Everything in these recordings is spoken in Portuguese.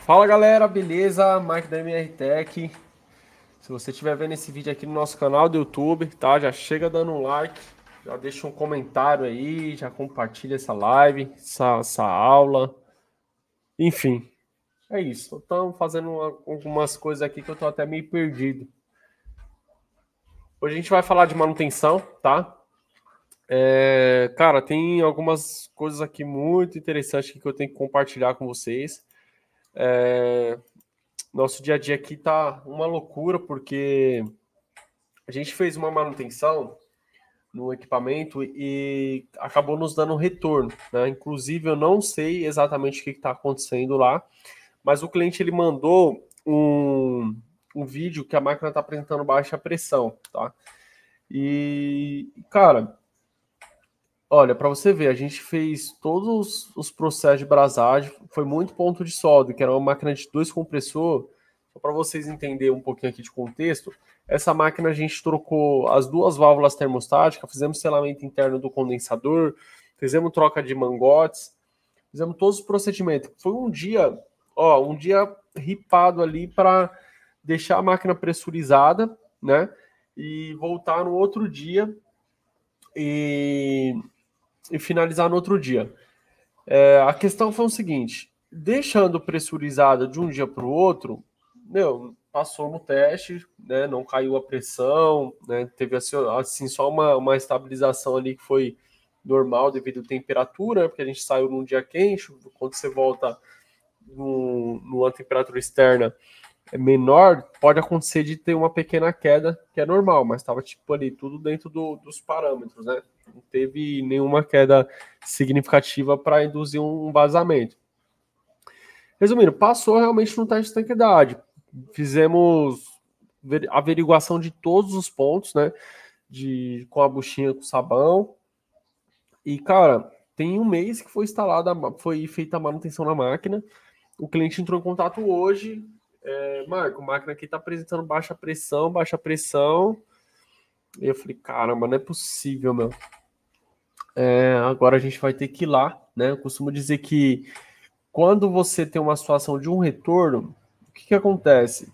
Fala galera, beleza? Mike da MR Tech. Se você estiver vendo esse vídeo aqui no nosso canal do YouTube, tá? Já chega dando um like, já deixa um comentário aí, já compartilha essa live, essa aula. Enfim, é isso. Estamos fazendo algumas coisas aqui que eu tô até meio perdido. Hoje a gente vai falar de manutenção, tá? Cara, tem algumas coisas aqui muito interessantes que eu tenho que compartilhar com vocês. Nosso dia a dia aqui tá uma loucura, porque a gente fez uma manutenção no equipamento e acabou nos dando um retorno, né? Inclusive, eu não sei exatamente o que está acontecendo lá, mas o cliente ele mandou um vídeo que a máquina está apresentando baixa pressão, tá? E, cara, olha, para você ver, a gente fez todos os processos de brasagem, foi muito ponto de solda, que era uma máquina de 2 compressor. Só para vocês entenderem um pouquinho aqui de contexto, essa máquina a gente trocou as 2 válvulas termostáticas, fizemos selamento interno do condensador, fizemos troca de mangotes, fizemos todos os procedimentos. Foi um dia ripado ali para deixar a máquina pressurizada, né? E voltar no outro dia e finalizar no outro dia. A questão foi o seguinte: deixando pressurizada de um dia para o outro, passou no teste, né, não caiu a pressão, né, teve assim só uma estabilização ali que foi normal devido à temperatura, né, porque a gente saiu num dia quente. Quando você volta numa temperatura externa menor, pode acontecer de ter uma pequena queda, que é normal, mas estava tipo ali tudo dentro dos parâmetros, né? Não teve nenhuma queda significativa para induzir um vazamento. Resumindo, passou realmente no teste de estanqueidade. Fizemos averiguação de todos os pontos, né? Com a buchinha com sabão. E, cara, tem um mês que foi feita a manutenção na máquina. O cliente entrou em contato hoje. Marco, a máquina aqui está apresentando baixa pressão, baixa pressão. E eu falei, caramba, não é possível, meu. Agora a gente vai ter que ir lá, né? Eu costumo dizer que quando você tem uma situação de um retorno, o que acontece?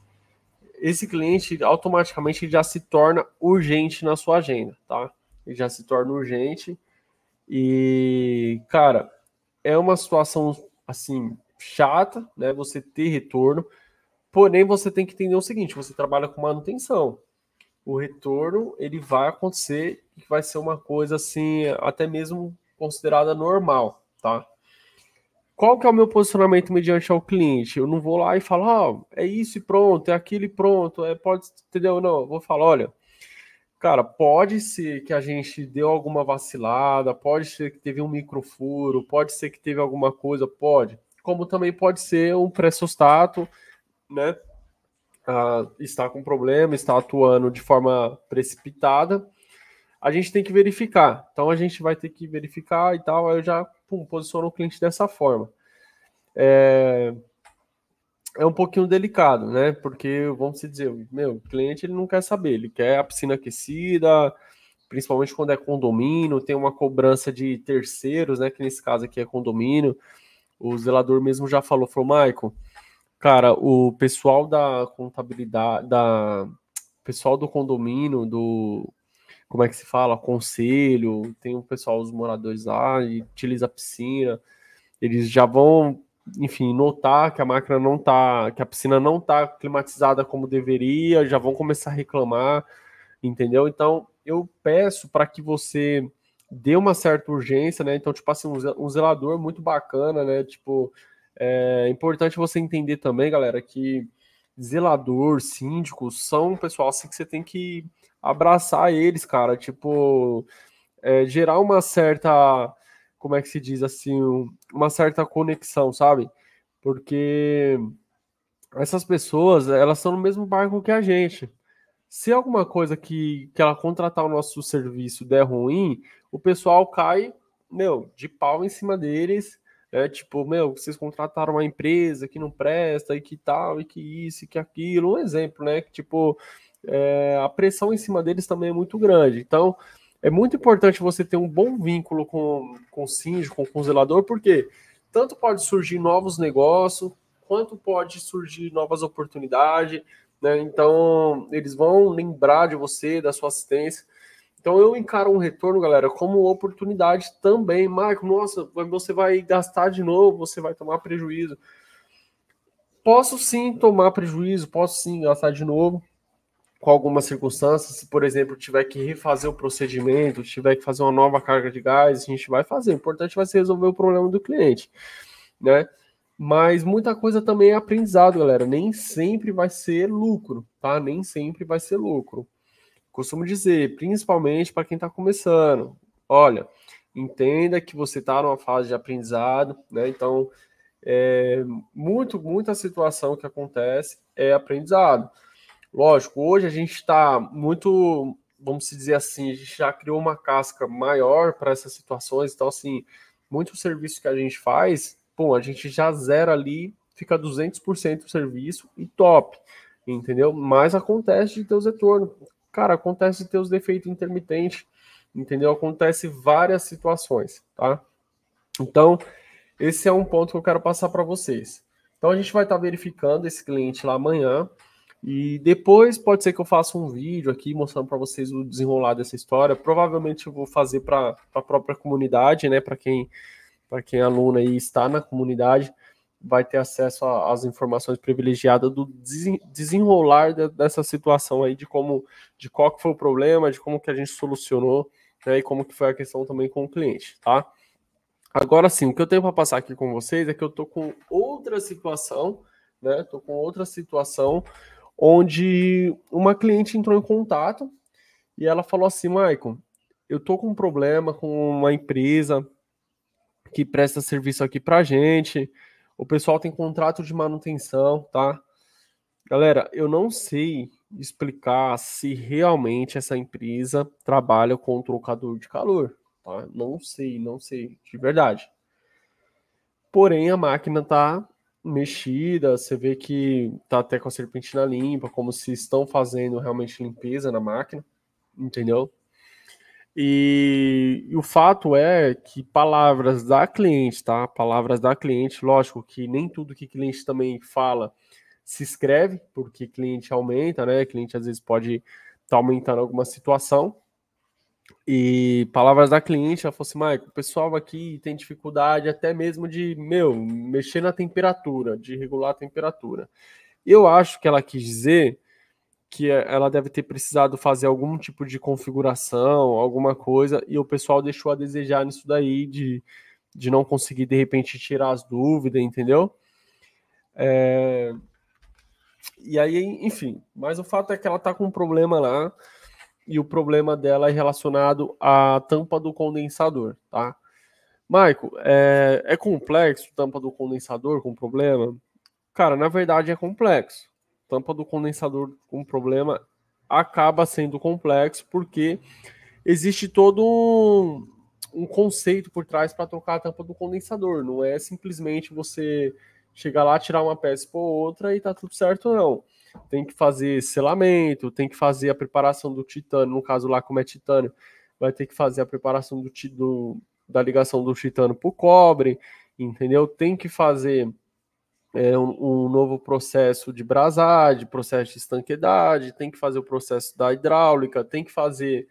Esse cliente automaticamente já se torna urgente na sua agenda, tá? Ele já se torna urgente e, cara, é uma situação assim chata, né? Você ter retorno, porém você tem que entender o seguinte: você trabalha com manutenção. O retorno ele vai acontecer e vai ser uma coisa assim, até mesmo considerada normal, tá? Qual que é o meu posicionamento mediante ao cliente? Eu não vou lá e falo, é isso e pronto, é aquilo e pronto, pode, entendeu? Não, eu vou falar, olha, cara, pode ser que a gente deu alguma vacilada, pode ser que teve um microfuro, pode ser que teve alguma coisa, pode. Como também pode ser um pressostato, né? Está com problema, está atuando de forma precipitada. A gente tem que verificar. Então a gente vai ter que verificar e tal. Aí eu já posiciono o cliente dessa forma. É um pouquinho delicado, né? Porque, vamos dizer, o cliente ele não quer saber, ele quer a piscina aquecida, principalmente quando é condomínio, tem uma cobrança de terceiros, né? Que nesse caso aqui é condomínio. O zelador mesmo já falou, Maicon, cara, o pessoal da contabilidade, pessoal do condomínio, como é que se fala? Conselho, tem o pessoal, os moradores lá, e utiliza a piscina, eles já vão, enfim, notar que a máquina não tá, que a piscina não tá climatizada como deveria, já vão começar a reclamar, entendeu? Então, eu peço para que você dê uma certa urgência, né? Então, tipo assim, um zelador muito bacana, né? Tipo, é importante você entender também, galera, que zelador, síndico, são um pessoal assim que você tem que abraçar eles, cara. Tipo, gerar uma certa, como é que se diz assim, uma certa conexão, sabe? Porque essas pessoas, elas estão no mesmo barco que a gente. Se alguma coisa que ela contratar o nosso serviço der ruim, o pessoal cai, de pau em cima deles. Tipo, vocês contrataram uma empresa que não presta, e que tal, e que isso, e que aquilo. Um exemplo, né? Que, tipo, a pressão em cima deles também é muito grande. Então, é muito importante você ter um bom vínculo com o síndico, com o zelador, porque tanto pode surgir novos negócios, quanto pode surgir novas oportunidades, né? Então, eles vão lembrar de você, da sua assistência. Então, eu encaro um retorno, galera, como oportunidade também. Marco, nossa, você vai gastar de novo, você vai tomar prejuízo. Posso sim tomar prejuízo, posso sim gastar de novo, com algumas circunstâncias. Se, por exemplo, tiver que refazer o procedimento, tiver que fazer uma nova carga de gás, a gente vai fazer. O importante vai ser resolver o problema do cliente, né? Mas muita coisa também é aprendizado, galera. Nem sempre vai ser lucro, tá? Nem sempre vai ser lucro. Costumo dizer, principalmente para quem está começando, olha, entenda que você está numa fase de aprendizado, né? Então, muita situação que acontece é aprendizado. Lógico, hoje a gente está muito, vamos dizer assim, a gente já criou uma casca maior para essas situações, então, assim, muitos serviços que a gente faz, pô, a gente já zera ali, fica 200% do serviço e top, entendeu? Mas acontece de ter os retornos. Cara, acontece de ter os defeitos intermitentes, entendeu? Acontece várias situações, tá? Então, esse é um ponto que eu quero passar para vocês. Então, a gente vai estar verificando esse cliente lá amanhã. E depois pode ser que eu faça um vídeo aqui mostrando para vocês o desenrolar dessa história. Provavelmente eu vou fazer para a própria comunidade, né? Para quem é aluno aí está na comunidade, vai ter acesso às informações privilegiadas do desenrolar dessa situação aí, de qual que foi o problema, de como que a gente solucionou, né, e como que foi a questão também com o cliente, tá? Agora sim, o que eu tenho para passar aqui com vocês é que eu tô com outra situação, né? Tô com outra situação onde uma cliente entrou em contato e ela falou assim, Maicon, eu tô com um problema com uma empresa que presta serviço aqui pra gente, o pessoal tem contrato de manutenção, tá? Galera, eu não sei explicar se realmente essa empresa trabalha com trocador de calor, tá? Não sei, de verdade. Porém, a máquina tá mexida, você vê que tá até com a serpentina limpa, como se estão fazendo realmente limpeza na máquina, entendeu? E o fato é que palavras da cliente, tá? Palavras da cliente, lógico que nem tudo que cliente também fala se escreve, porque cliente aumenta, né? Cliente às vezes pode estar aumentando alguma situação. E palavras da cliente, ela falou assim, Maicon, o pessoal aqui tem dificuldade até mesmo de, mexer na temperatura, de regular a temperatura. Eu acho que ela quis dizer que ela deve ter precisado fazer algum tipo de configuração, alguma coisa, e o pessoal deixou a desejar nisso daí, de não conseguir, de repente, tirar as dúvidas, entendeu? E aí, enfim, mas o fato é que ela tá com um problema lá, e o problema dela é relacionado à tampa do condensador, tá? Maico, é complexo tampa do condensador com problema? Cara, na verdade é complexo. Tampa do condensador com problema acaba sendo complexo porque existe todo um conceito por trás para trocar a tampa do condensador. Não é simplesmente você chegar lá, tirar uma peça por outra e tá tudo certo, não. Tem que fazer selamento, tem que fazer a preparação do titânio. No caso lá, como é titânio, vai ter que fazer a preparação da ligação do titânio para o cobre, entendeu? Tem que fazer um novo processo de brasagem, processo de estanqueidade, tem que fazer o processo da hidráulica, tem que fazer,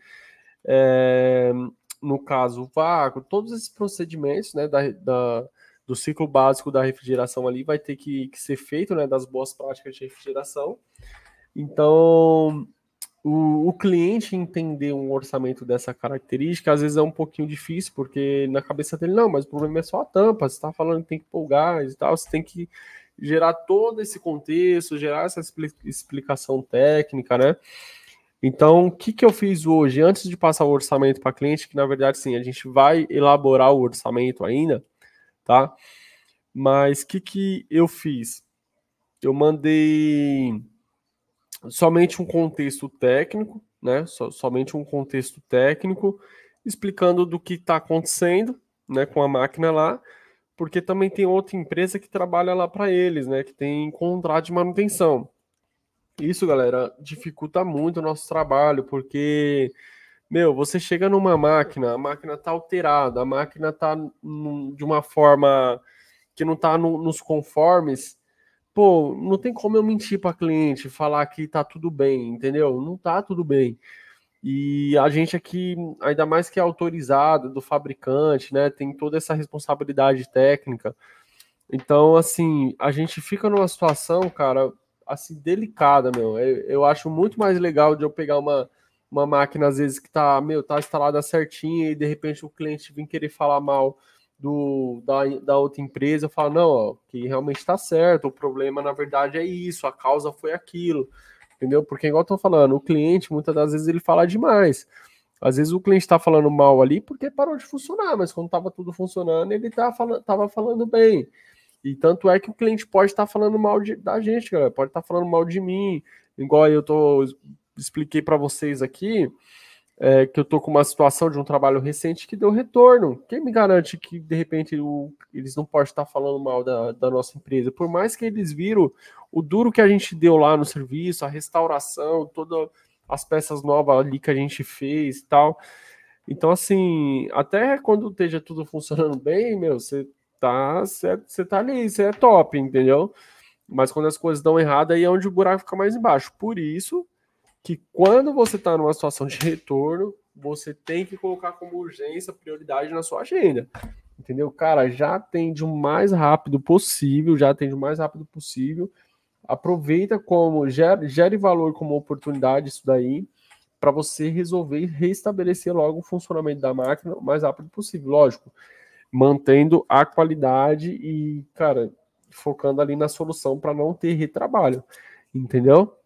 no caso, o vácuo, todos esses procedimentos, né, do ciclo básico da refrigeração ali vai ter que ser feito, né, das boas práticas de refrigeração. Então, o cliente entender um orçamento dessa característica, às vezes é um pouquinho difícil, porque na cabeça dele, não, mas o problema é só a tampa, você está falando que tem que pôr gás e tal, você tem que gerar todo esse contexto, gerar essa explicação técnica, né? Então, o que eu fiz hoje, antes de passar o orçamento para cliente, que na verdade, sim, a gente vai elaborar o orçamento ainda, tá? Mas o que eu fiz? Eu mandei somente um contexto técnico, né? Somente um contexto técnico, explicando do que está acontecendo, né, com a máquina lá, porque também tem outra empresa que trabalha lá para eles, né, que tem contrato de manutenção. Isso, galera, dificulta muito o nosso trabalho, porque, você chega numa máquina, a máquina tá alterada, a máquina tá de uma forma que não tá nos conformes, pô, não tem como eu mentir para cliente, falar que tá tudo bem, entendeu? Não tá tudo bem. E a gente aqui, ainda mais que é autorizado do fabricante, né, tem toda essa responsabilidade técnica. Então, assim, a gente fica numa situação, cara, assim, delicada, meu. Eu acho muito mais legal de eu pegar uma máquina, às vezes, que tá, meu, tá instalada certinha e de repente o cliente vir querer falar mal da outra empresa. Eu falo, não, ó, que realmente tá certo, o problema, na verdade, é isso, a causa foi aquilo, entendeu? Porque, igual eu tô falando, o cliente, muitas das vezes, ele fala demais. Às vezes o cliente está falando mal ali porque parou de funcionar, mas quando estava tudo funcionando, ele tava falando bem. E tanto é que o cliente pode estar falando mal da gente, galera. Pode estar falando mal de mim. Igual expliquei para vocês aqui, que eu tô com uma situação de um trabalho recente que deu retorno. Quem me garante que, de repente, eles não podem estar falando mal da nossa empresa? Por mais que eles viram o duro que a gente deu lá no serviço, a restauração, todas as peças novas ali que a gente fez e tal. Então, assim, até quando esteja tudo funcionando bem, meu, você tá ali, você é top, entendeu? Mas quando as coisas dão errado, aí é onde o buraco fica mais embaixo. Por isso que quando você está numa situação de retorno, você tem que colocar como urgência, prioridade na sua agenda. Entendeu? Cara, já atende o mais rápido possível, já atende o mais rápido possível. Aproveita como, gere valor como oportunidade isso daí, para você resolver e restabelecer logo o funcionamento da máquina o mais rápido possível. Lógico, mantendo a qualidade e, cara, focando ali na solução para não ter retrabalho, entendeu?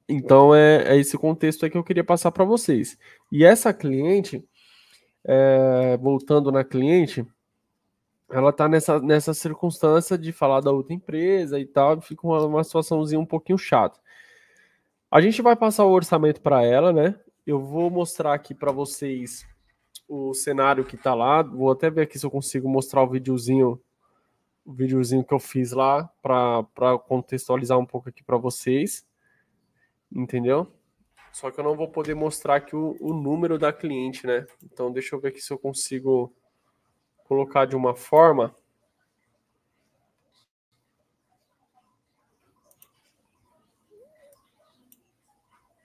Então é esse contexto aí que eu queria passar para vocês. E essa cliente, voltando na cliente, ela está nessa circunstância de falar da outra empresa e tal, fica uma situaçãozinha um pouquinho chata. A gente vai passar o orçamento para ela, né? Eu vou mostrar aqui para vocês o cenário que está lá. Vou até ver aqui se eu consigo mostrar o videozinho que eu fiz lá para contextualizar um pouco aqui para vocês, entendeu? Só que eu não vou poder mostrar aqui o número da cliente, né? Então deixa eu ver aqui se eu consigo colocar de uma forma.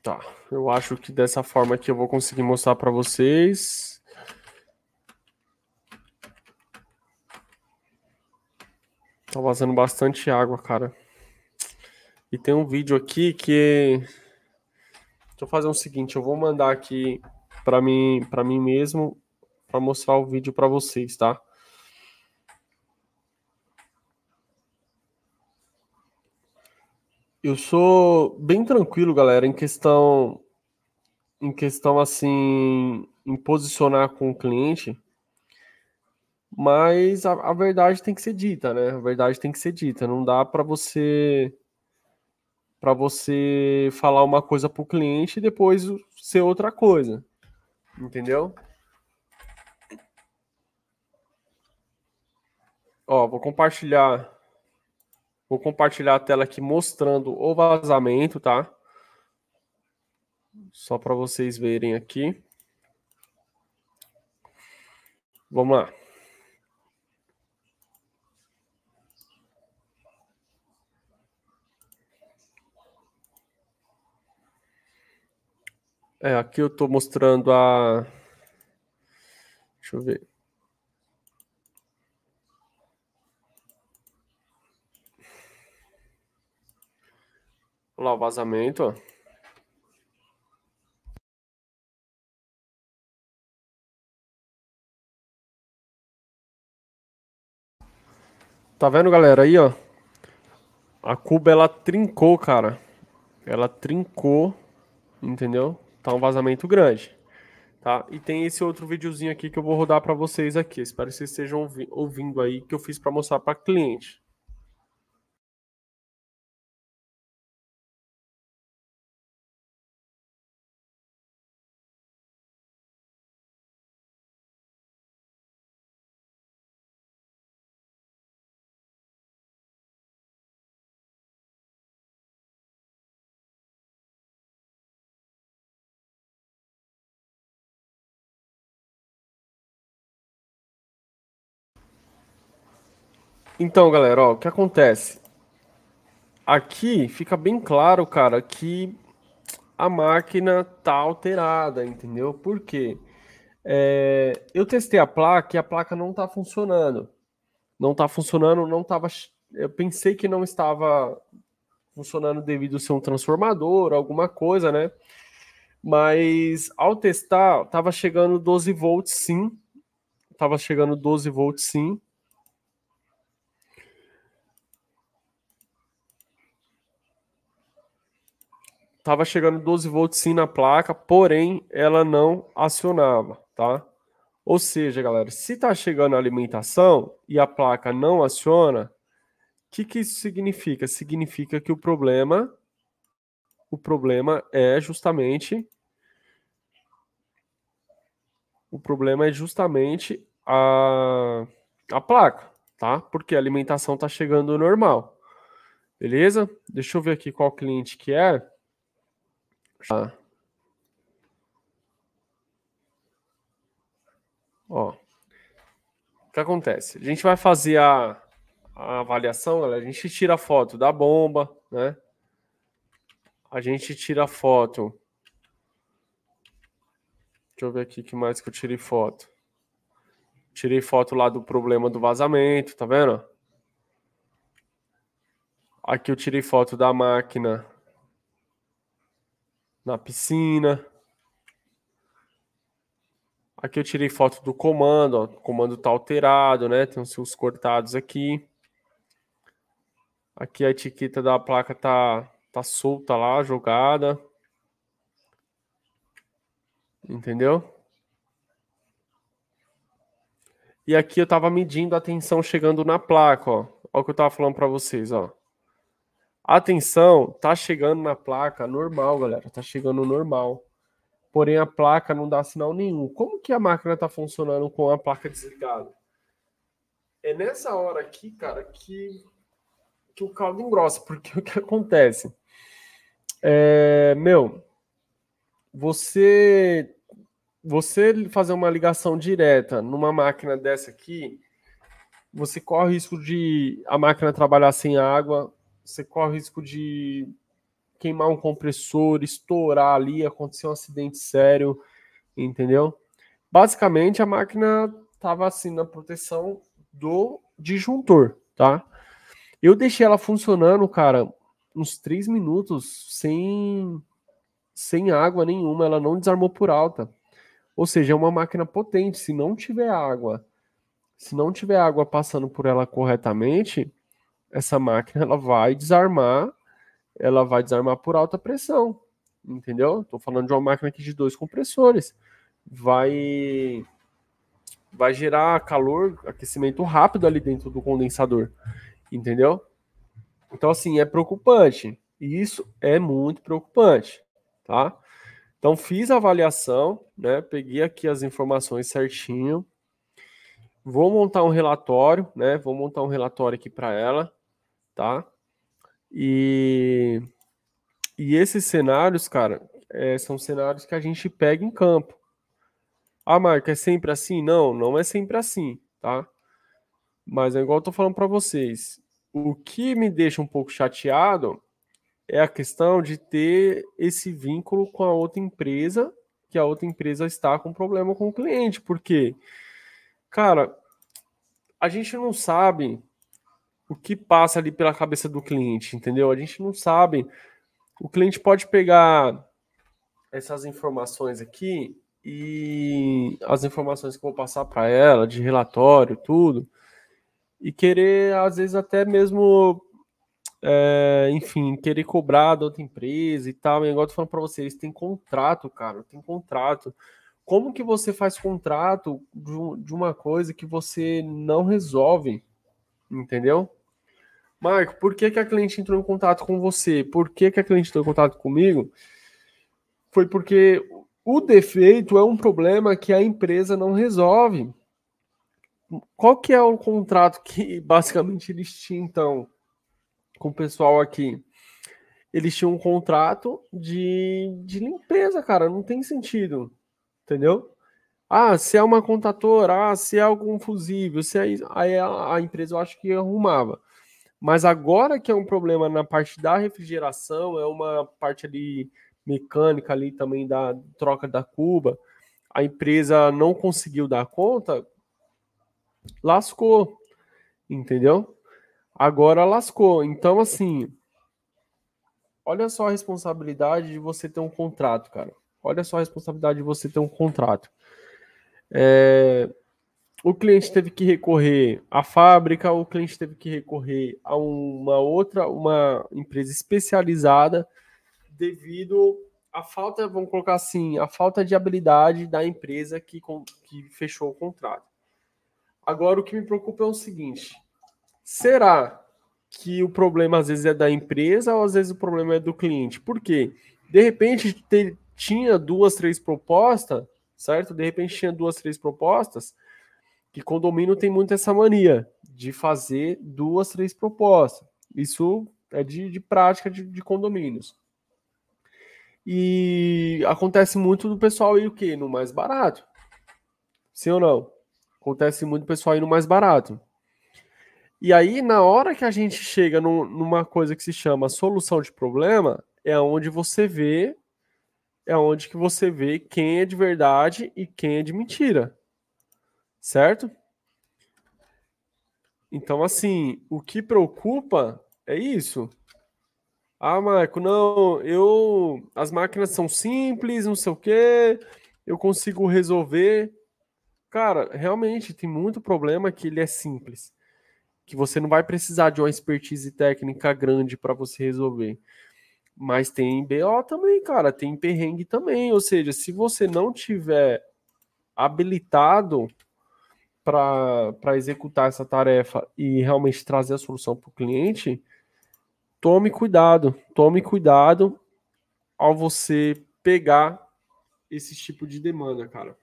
Tá, eu acho que dessa forma aqui eu vou conseguir mostrar para vocês. Tá vazando bastante água, cara. E tem um vídeo aqui que... Deixa eu fazer o seguinte, eu vou mandar aqui para mim mesmo, para mostrar o vídeo para vocês, tá? Eu sou bem tranquilo, galera, em questão assim, em posicionar com o cliente, mas a verdade tem que ser dita, né? A verdade tem que ser dita. Não dá para você falar uma coisa para o cliente e depois ser outra coisa, entendeu? Ó, vou compartilhar a tela aqui mostrando o vazamento, tá? Só para vocês verem aqui. Vamos lá. Aqui eu estou mostrando a. Deixa eu ver. Olha lá o vazamento, ó. Tá vendo, galera? Aí, ó. A cuba ela trincou, cara. Ela trincou, entendeu? Tá um vazamento grande, tá? E tem esse outro videozinho aqui que eu vou rodar para vocês aqui. Espero que vocês estejam ouvindo aí que eu fiz para mostrar para cliente. Então, galera, ó, o que acontece? aqui fica bem claro, cara, que a máquina tá alterada, entendeu? Por quê? Eu testei a placa e a placa não tá funcionando. Não tá funcionando, não tava. Eu pensei que não estava funcionando devido a ser um transformador, alguma coisa, né? Mas ao testar, tava chegando 12 volts sim. Tava chegando 12 volts sim. Tava chegando 12 volts sim na placa, porém ela não acionava, tá? Ou seja, galera, se tá chegando a alimentação e a placa não aciona, o que isso significa? Significa que o problema é justamente a placa, tá? Porque a alimentação tá chegando normal, beleza? Deixa eu ver aqui qual cliente que é. Tá, ó. O que acontece? A gente vai fazer a avaliação, galera. A gente tira a foto da bomba, né? A gente tira a foto. Deixa eu ver aqui o que mais que eu tirei foto. Tirei foto lá do problema do vazamento, tá vendo? Aqui eu tirei foto da máquina na piscina. Aqui eu tirei foto do comando, ó. O comando tá alterado, né? Tem os fios cortados aqui. Aqui a etiqueta da placa tá solta lá, jogada. Entendeu? E aqui eu tava medindo a tensão chegando na placa, ó. Ó o que eu tava falando para vocês, ó. A tensão tá chegando na placa normal, galera. Tá chegando normal. Porém, a placa não dá sinal nenhum. Como que a máquina tá funcionando com a placa desligada? É nessa hora aqui, cara, que o caldo engrossa. Porque o que acontece? Meu, você fazer uma ligação direta numa máquina dessa aqui, você corre o risco de a máquina trabalhar sem água, você corre o risco de queimar um compressor, estourar ali, acontecer um acidente sério, entendeu? Basicamente, a máquina estava assim na proteção do disjuntor, tá? Eu deixei ela funcionando, cara, uns 3 minutos sem água nenhuma, ela não desarmou por alta. Ou seja, é uma máquina potente. Se não tiver água passando por ela corretamente, essa máquina ela vai desarmar por alta pressão, entendeu? Estou falando de uma máquina aqui de 2 compressores. Vai gerar calor, aquecimento rápido ali dentro do condensador, entendeu? Então, assim, é preocupante. Isso é muito preocupante, tá? Então, fiz a avaliação, né? Peguei aqui as informações certinho. Vou montar um relatório, né? Vou montar um relatório aqui para ela, tá? E esses cenários, cara, são cenários que a gente pega em campo. Ah, Marco, é sempre assim? Não, não é sempre assim, tá? Mas é igual eu tô falando para vocês. O que me deixa um pouco chateado é a questão de ter esse vínculo com a outra empresa, que a outra empresa está com problema com o cliente, porque, cara, a gente não sabe o que passa ali pela cabeça do cliente, entendeu? A gente não sabe. O cliente pode pegar essas informações aqui e as informações que eu vou passar para ela, de relatório, tudo, e querer, às vezes, até mesmo, enfim, querer cobrar da outra empresa e tal. E igual eu tô falando para vocês, tem contrato, cara, tem contrato. Como que você faz contrato de uma coisa que você não resolve, entendeu? Marco, por que que a cliente entrou em contato com você? Por que que a cliente entrou em contato comigo? Foi porque o defeito é um problema que a empresa não resolve. Qual que é o contrato que basicamente eles tinham, então, com o pessoal aqui? Eles tinham um contrato de limpeza, cara, não tem sentido, entendeu? Ah, se é uma contadora, se é algum fusível, se é isso, aí a empresa eu acho que arrumava. Mas agora que é um problema na parte da refrigeração, é uma parte ali mecânica ali também da troca da cuba, a empresa não conseguiu dar conta, lascou, entendeu? Agora lascou. Então, assim, olha só a responsabilidade de você ter um contrato, cara. Olha só a responsabilidade de você ter um contrato. O cliente teve que recorrer à fábrica, o cliente teve que recorrer a uma empresa especializada devido à falta, vamos colocar assim, a falta de habilidade da empresa que fechou o contrato. Agora, o que me preocupa é o seguinte: será que o problema às vezes é da empresa ou às vezes o problema é do cliente? Por quê? De repente tinha duas, três propostas, certo? De repente tinha duas, três propostas, que condomínio tem muito essa mania de fazer duas, três propostas. Isso é de prática de condomínios. E acontece muito do pessoal ir o quê? No mais barato. Sim ou não? Acontece muito do pessoal ir no mais barato. E aí, na hora que a gente chega numa coisa que se chama solução de problema, é onde que você vê quem é de verdade e quem é de mentira, certo? Então, assim, o que preocupa é isso. Ah, Marco, não, as máquinas são simples, não sei o quê, eu consigo resolver. Cara, realmente tem muito problema que ele é simples, que você não vai precisar de uma expertise técnica grande para você resolver. Mas tem BO também, cara, tem perrengue também. Ou seja, se você não tiver habilitado para executar essa tarefa e realmente trazer a solução para o cliente, tome cuidado ao você pegar esse tipo de demanda, cara.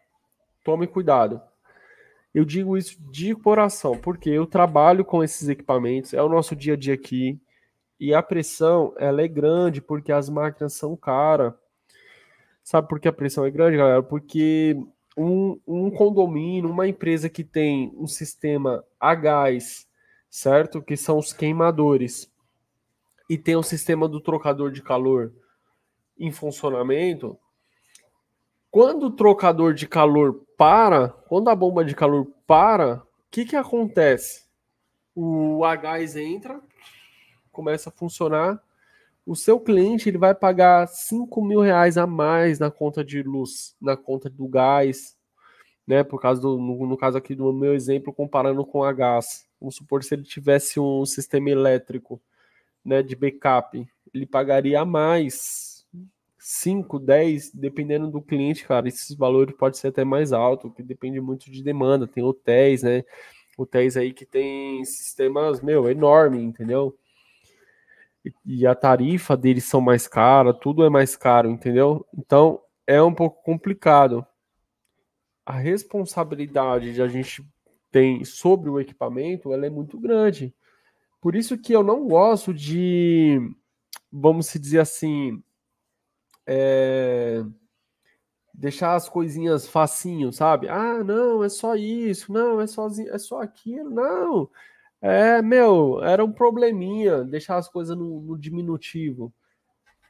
Tome cuidado. Eu digo isso de coração, porque eu trabalho com esses equipamentos, é o nosso dia a dia aqui, e a pressão, ela é grande, porque as máquinas são caras. Sabe por que a pressão é grande, galera? Porque um condomínio, uma empresa que tem um sistema a gás, certo? Que são os queimadores, e tem um sistema do trocador de calor em funcionamento, quando o trocador de calor para, quando a bomba de calor para, o que acontece? O a gás entra, começa a funcionar, o seu cliente ele vai pagar R$ 5.000 a mais na conta de luz, na conta do gás, né? Por causa no caso aqui do meu exemplo, comparando com a gás. Vamos supor se ele tivesse um sistema elétrico, né, de backup, ele pagaria a mais 5, 10, dependendo do cliente, cara. Esses valores podem ser até mais alto, que depende muito de demanda. Tem hotéis, né? Hotéis aí que tem sistemas, meu, enorme, entendeu? E a tarifa deles são mais cara, tudo é mais caro, entendeu? Então é um pouco complicado. A responsabilidade que a gente tem sobre o equipamento, ela é muito grande. Por isso que eu não gosto de, vamos se dizer assim, deixar as coisinhas facinho, sabe? Ah, não, é só isso, não, é só aquilo, não. Era um probleminha, deixar as coisas no diminutivo.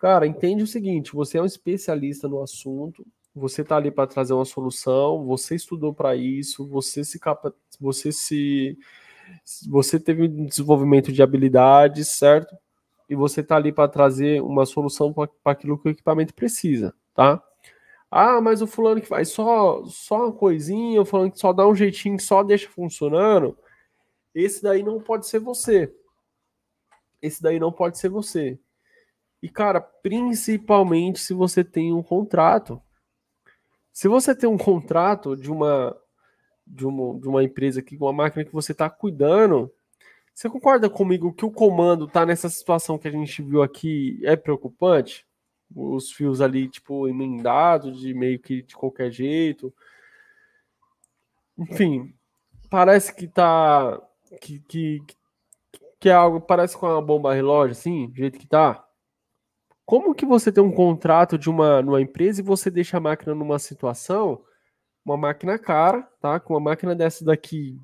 Cara, entende o seguinte, você é um especialista no assunto, você tá ali para trazer uma solução, você estudou para isso, você se você teve um desenvolvimento de habilidades, certo? E você tá ali para trazer uma solução para aquilo que o equipamento precisa, tá? Ah, mas o fulano que faz só uma coisinha, o fulano que só dá um jeitinho, que só deixa funcionando, esse daí não pode ser você. Esse daí não pode ser você. E, cara, principalmente se você tem um contrato. Se você tem um contrato de uma empresa aqui, com uma máquina que você está cuidando, você concorda comigo que o comando tá nessa situação que a gente viu aqui é preocupante? Os fios ali, tipo, emendados, de meio que de qualquer jeito. Enfim, parece que tá. Que é algo. Parece com uma bomba relógio, assim, do jeito que tá. Como que você tem um contrato numa empresa e você deixa a máquina numa situação, uma máquina cara, tá? Com uma máquina dessa daqui,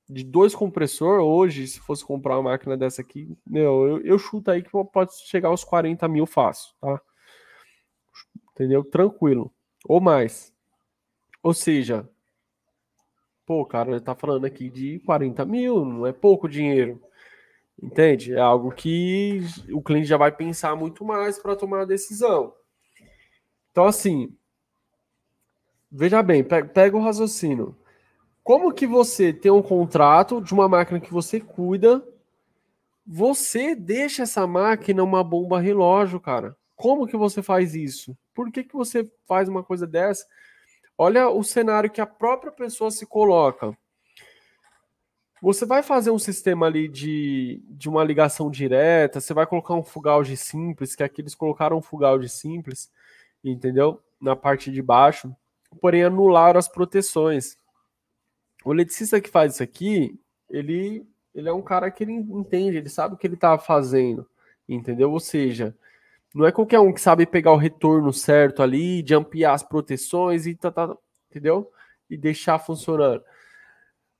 de 2 compressor, hoje, se fosse comprar uma máquina dessa aqui, meu, eu chuto aí que pode chegar aos 40 mil fácil, tá? Entendeu? Tranquilo. Ou mais. Ou seja, pô, cara, ele tá falando aqui de 40 mil, não é pouco dinheiro. Entende? É algo que o cliente já vai pensar muito mais para tomar a decisão. Então, assim, veja bem, pega o raciocínio. Como que você tem um contrato de uma máquina que você cuida, você deixa essa máquina uma bomba relógio, cara? Como que você faz isso? Por que que você faz uma coisa dessa? Olha o cenário que a própria pessoa se coloca. Você vai fazer um sistema ali de uma ligação direta, você vai colocar um fugalge simples, que aqui eles colocaram um fugalge simples, entendeu? Na parte de baixo, porém anularam as proteções. O eletricista que faz isso aqui, ele é um cara que ele entende, ele sabe o que ele está fazendo, entendeu? Ou seja, não é qualquer um que sabe pegar o retorno certo ali, de ampliar as proteções e entendeu? E deixar funcionando.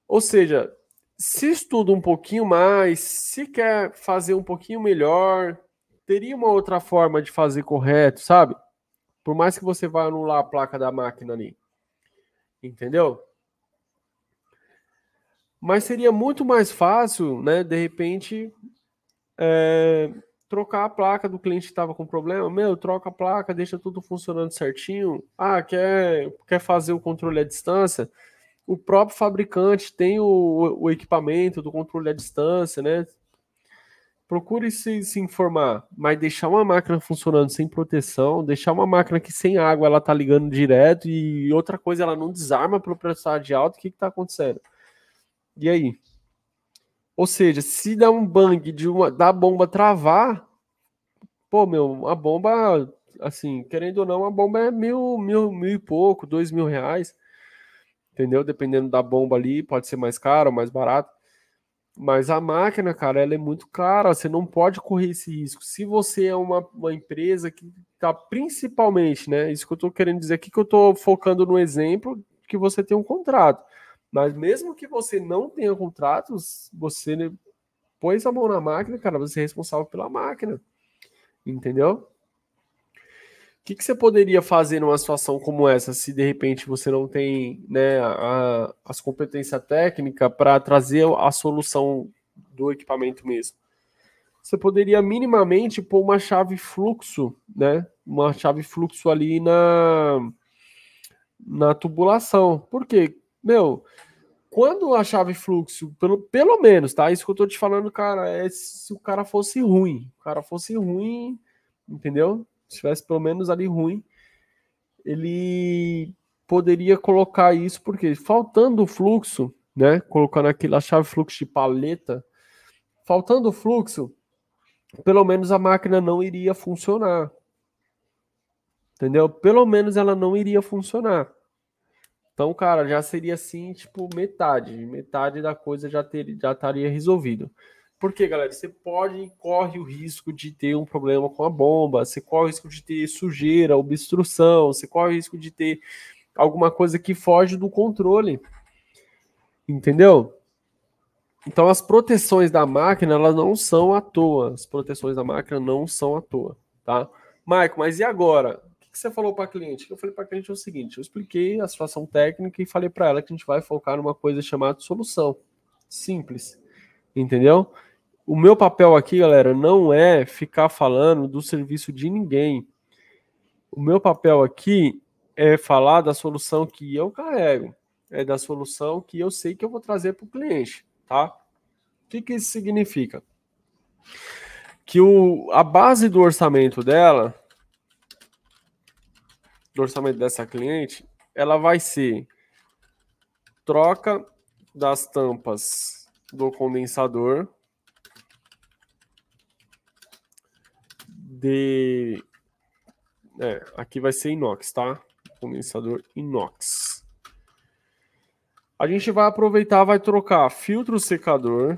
Ou seja, se estuda um pouquinho mais, se quer fazer um pouquinho melhor, teria uma outra forma de fazer correto, sabe? Por mais que você vá anular a placa da máquina ali. Entendeu? Mas seria muito mais fácil, né? De repente, trocar a placa do cliente que estava com problema. Meu, troca a placa, deixa tudo funcionando certinho. Ah, quer fazer o controle à distância? O próprio fabricante tem o equipamento do controle à distância, né? Procure se informar, mas deixar uma máquina funcionando sem proteção, deixar uma máquina que sem água ela tá ligando direto e outra coisa, ela não desarma para velocidade alta, o que tá acontecendo? E aí? Ou seja, se dá um bang da bomba travar, pô, meu, a bomba, assim, querendo ou não, a bomba é mil e pouco, R$ 2.000, entendeu? Dependendo da bomba ali, pode ser mais caro ou mais barato. Mas a máquina, cara, ela é muito cara, você não pode correr esse risco. Se você é uma empresa que está principalmente, né? Isso que eu estou querendo dizer aqui, que eu estou focando no exemplo que você tem um contrato. Mas mesmo que você não tenha contratos, você né, pôs a mão na máquina, cara, você é responsável pela máquina. Entendeu? Que você poderia fazer numa situação como essa, se de repente você não tem né, as competências técnicas para trazer a solução do equipamento mesmo? Você poderia minimamente pôr uma chave fluxo, né? Uma chave fluxo ali na tubulação. Por quê? Meu, quando a chave fluxo, pelo menos, tá? Isso que eu tô te falando, cara, é se o cara fosse ruim. O cara fosse ruim, entendeu? Se tivesse pelo menos ali ruim, ele poderia colocar isso, porque faltando o fluxo, né? Colocando aquela chave fluxo de paleta, faltando o fluxo, pelo menos a máquina não iria funcionar. Entendeu? Pelo menos ela não iria funcionar. Então, cara, já seria assim, tipo, metade da coisa já estaria resolvido. Porque, galera, você corre o risco de ter um problema com a bomba, você corre o risco de ter sujeira, obstrução, você corre o risco de ter alguma coisa que foge do controle, entendeu? Então as proteções da máquina, elas não são à toa. As proteções da máquina não são à toa, tá? Maico, mas e agora? O que você falou para a cliente? O que eu falei para a cliente é o seguinte, eu expliquei a situação técnica e falei para ela que a gente vai focar numa coisa chamada solução. Simples, entendeu? O meu papel aqui, galera, não é ficar falando do serviço de ninguém. O meu papel aqui é falar da solução que eu carrego, é da solução que eu sei que eu vou trazer para o cliente, tá? O que isso significa? Que a base do orçamento dela, do orçamento dessa cliente, ela vai ser troca das tampas do condensador aqui vai ser inox, tá? Condensador inox. A gente vai aproveitar, vai trocar filtro secador,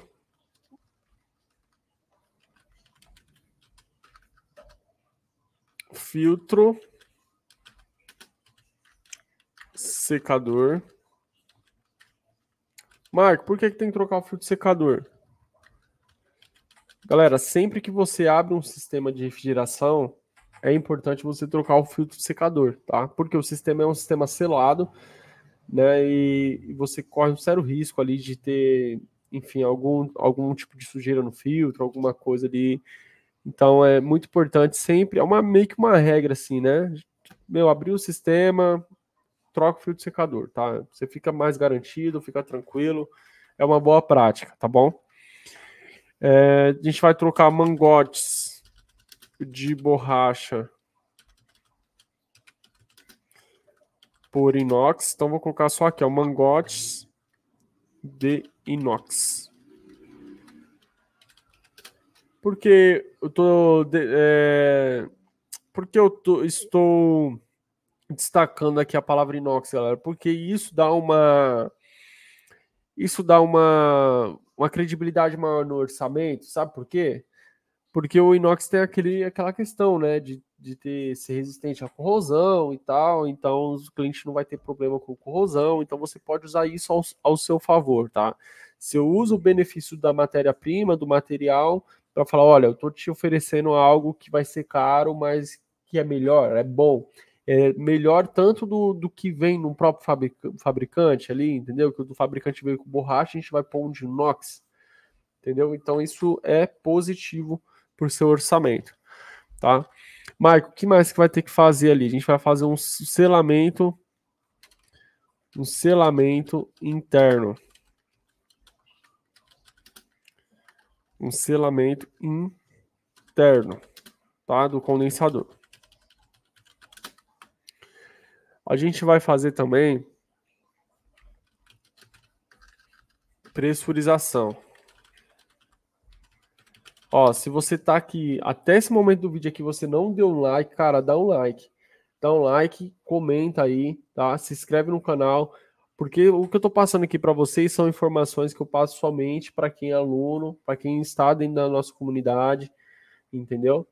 filtro secador, Marco, por que tem que trocar o filtro secador? Galera, sempre que você abre um sistema de refrigeração, é importante você trocar o filtro secador, tá? Porque o sistema é um sistema selado, né? E você corre um sério risco ali de ter, enfim, algum tipo de sujeira no filtro, alguma coisa ali. Então é muito importante sempre, meio que uma regra assim, né? Meu, abriu o sistema, troca o filtro secador, tá? Você fica mais garantido, fica tranquilo. É uma boa prática, tá bom? A gente vai trocar mangotes de borracha por inox. Então vou colocar só aqui, ó, mangotes de inox. Porque eu tô porque estou destacando aqui a palavra inox, galera? Porque isso dá uma credibilidade maior no orçamento, sabe por quê? Porque o inox tem aquela questão, né, de ser resistente à corrosão e tal, então o cliente não vai ter problema com corrosão, então você pode usar isso ao seu favor, tá? Se eu uso o benefício da matéria-prima, do material, para falar, olha, eu estou te oferecendo algo que vai ser caro, mas que é melhor, é bom. É melhor tanto do que vem no próprio fabricante ali, entendeu? Que o do fabricante veio com borracha, a gente vai pôr um de inox, entendeu? Então isso é positivo para o seu orçamento, tá? Marco, o que mais que vai ter que fazer ali? A gente vai fazer um selamento interno. Um selamento interno, tá? Do condensador. A gente vai fazer também pressurização. Ó, se você tá aqui até esse momento do vídeo aqui, você não deu um like, cara, dá um like. Dá um like, comenta aí, tá? Se inscreve no canal, porque o que eu tô passando aqui para vocês são informações que eu passo somente para quem é aluno, para quem está dentro da nossa comunidade, entendeu?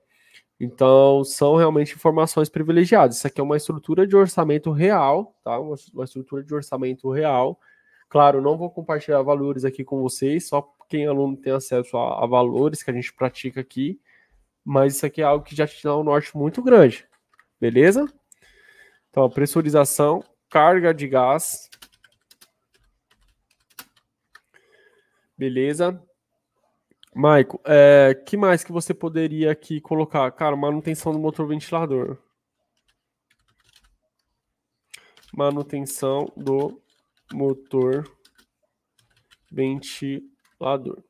Então, são realmente informações privilegiadas. Isso aqui é uma estrutura de orçamento real, tá? Uma estrutura de orçamento real. Claro, não vou compartilhar valores aqui com vocês, só quem é aluno tem acesso a valores que a gente pratica aqui, mas isso aqui é algo que já te dá um norte muito grande, beleza? Então, pressurização, carga de gás, beleza? Maico, que mais que você poderia aqui colocar? Cara, manutenção do motor ventilador. Manutenção do motor ventilador.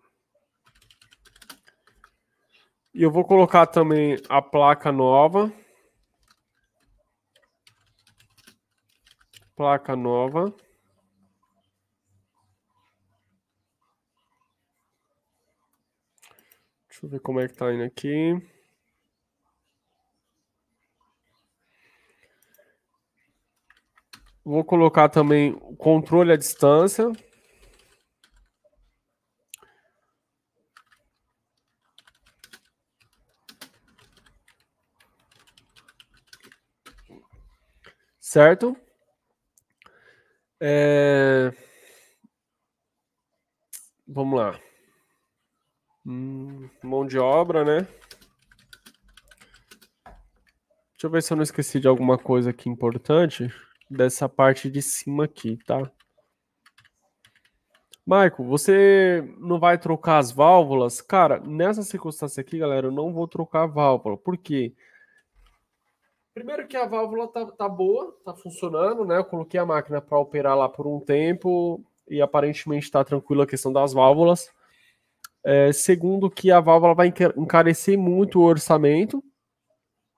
E eu vou colocar também a placa nova. Placa nova. Deixa eu ver como é que tá indo aqui. Vou colocar também o controle à distância. Certo? Vamos lá. Mão de obra, né? Deixa eu ver se eu não esqueci de alguma coisa aqui importante dessa parte de cima aqui, tá? Marco, você não vai trocar as válvulas? Cara, nessa circunstância aqui, galera, eu não vou trocar a válvula. Por quê? Primeiro que a válvula tá boa, tá funcionando, né? Eu coloquei a máquina para operar lá por um tempo e aparentemente está tranquila a questão das válvulas. Segundo que a válvula vai encarecer muito o orçamento,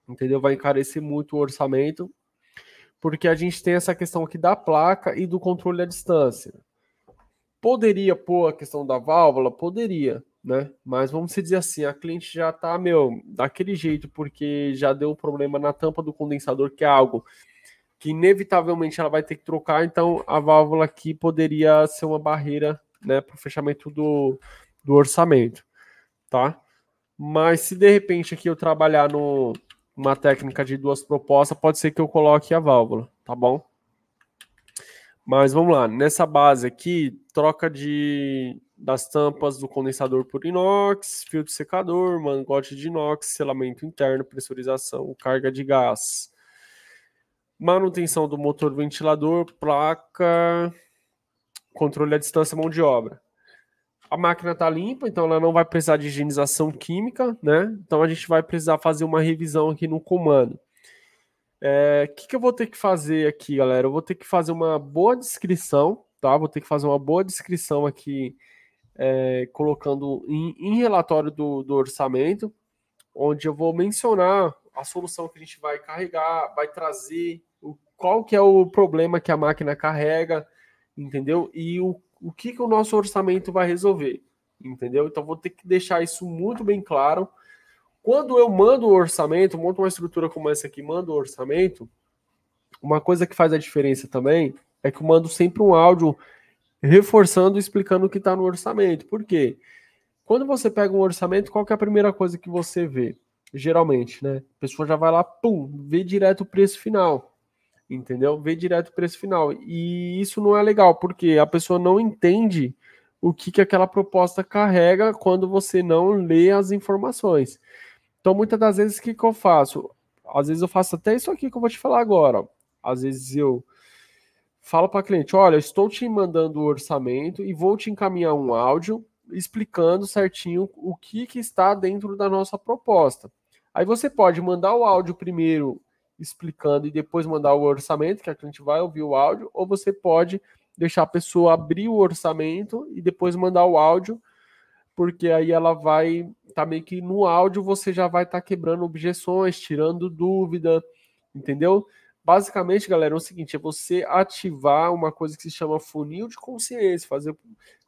entendeu? Vai encarecer muito o orçamento, porque a gente tem essa questão aqui da placa e do controle à distância. Poderia pôr a questão da válvula? Poderia, né? Mas vamos dizer assim, a cliente já tá, daquele jeito, porque já deu um problema na tampa do condensador, que é algo que inevitavelmente ela vai ter que trocar, então a válvula aqui poderia ser uma barreira, né, para o fechamento do orçamento, tá? Mas se de repente aqui eu trabalhar numa técnica de duas propostas, pode ser que eu coloque a válvula, tá bom? Mas vamos lá, nessa base aqui, troca das tampas do condensador por inox, filtro secador, mangote de inox, selamento interno, pressurização, carga de gás, manutenção do motor ventilador, placa, controle à distância, mão de obra. A máquina está limpa, então ela não vai precisar de higienização química, né? Então a gente vai precisar fazer uma revisão aqui no comando. O que eu vou ter que fazer aqui, galera? Eu vou ter que fazer uma boa descrição, tá? Vou ter que fazer uma boa descrição aqui, colocando em relatório do orçamento, onde eu vou mencionar a solução que a gente vai carregar, vai trazer qual que é o problema que a máquina carrega, entendeu? E o que o nosso orçamento vai resolver, entendeu? Então vou ter que deixar isso muito bem claro. Quando eu mando o orçamento, monto uma estrutura como essa aqui, mando o orçamento, uma coisa que faz a diferença também é que eu mando sempre um áudio reforçando, explicando o que está no orçamento. Por quê? Quando você pega um orçamento, qual que é a primeira coisa que você vê? Geralmente, né? A pessoa já vai lá, pum, vê direto o preço final. Entendeu? Vê direto o preço final. E isso não é legal, porque a pessoa não entende o que aquela proposta carrega quando você não lê as informações. Então, muitas das vezes, o que eu faço? Às vezes eu faço até isso aqui que eu vou te falar agora. Ó. Às vezes eu falo para a cliente, olha, eu estou te mandando o orçamento e vou te encaminhar um áudio explicando certinho o que está dentro da nossa proposta. Aí você pode mandar o áudio primeiro explicando e depois mandar o orçamento, que a cliente vai ouvir o áudio, ou você pode deixar a pessoa abrir o orçamento e depois mandar o áudio, porque aí ela vai tá meio que no áudio você já vai estar fazer objeções, tirando dúvida, entendeu? Basicamente, galera, é o seguinte, é você ativar uma coisa que se chama funil de consciência,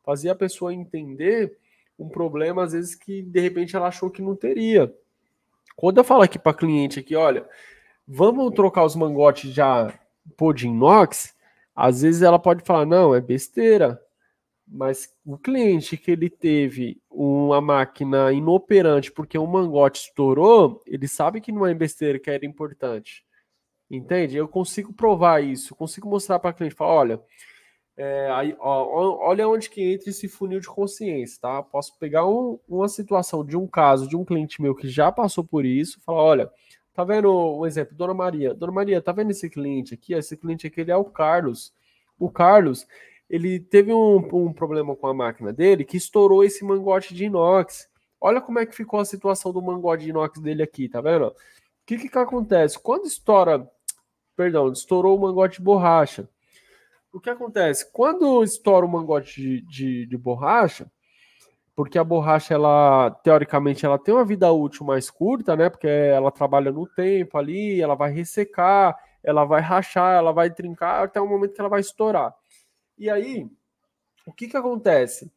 fazer a pessoa entender um problema, às vezes, que de repente ela achou que não teria. Quando eu falo aqui para cliente aqui, olha, vamos trocar os mangotes já por de inox, às vezes ela pode falar, não, é besteira, mas o cliente que ele teve uma máquina inoperante porque um mangote estourou, ele sabe que não é besteira, que era importante. Entende? Eu consigo provar isso, consigo mostrar para o cliente, falar, olha, aí, olha onde que entra esse funil de consciência, tá? Posso pegar uma situação de um caso de um cliente meu que já passou por isso, falar, olha, tá vendo um exemplo, Dona Maria, tá vendo esse cliente aqui? Esse cliente aqui, ele é o Carlos. O Carlos, ele teve um problema com a máquina dele que estourou esse mangote de inox. Olha como é que ficou a situação do mangote de inox dele aqui, tá vendo? O que acontece? Quando estourou o mangote de borracha. O que acontece? Quando estoura o mangote de borracha, porque a borracha, ela, teoricamente, ela tem uma vida útil mais curta, né? Porque ela trabalha no tempo ali, ela vai ressecar, ela vai rachar, ela vai trincar até o momento que ela vai estourar. E aí, o que acontece?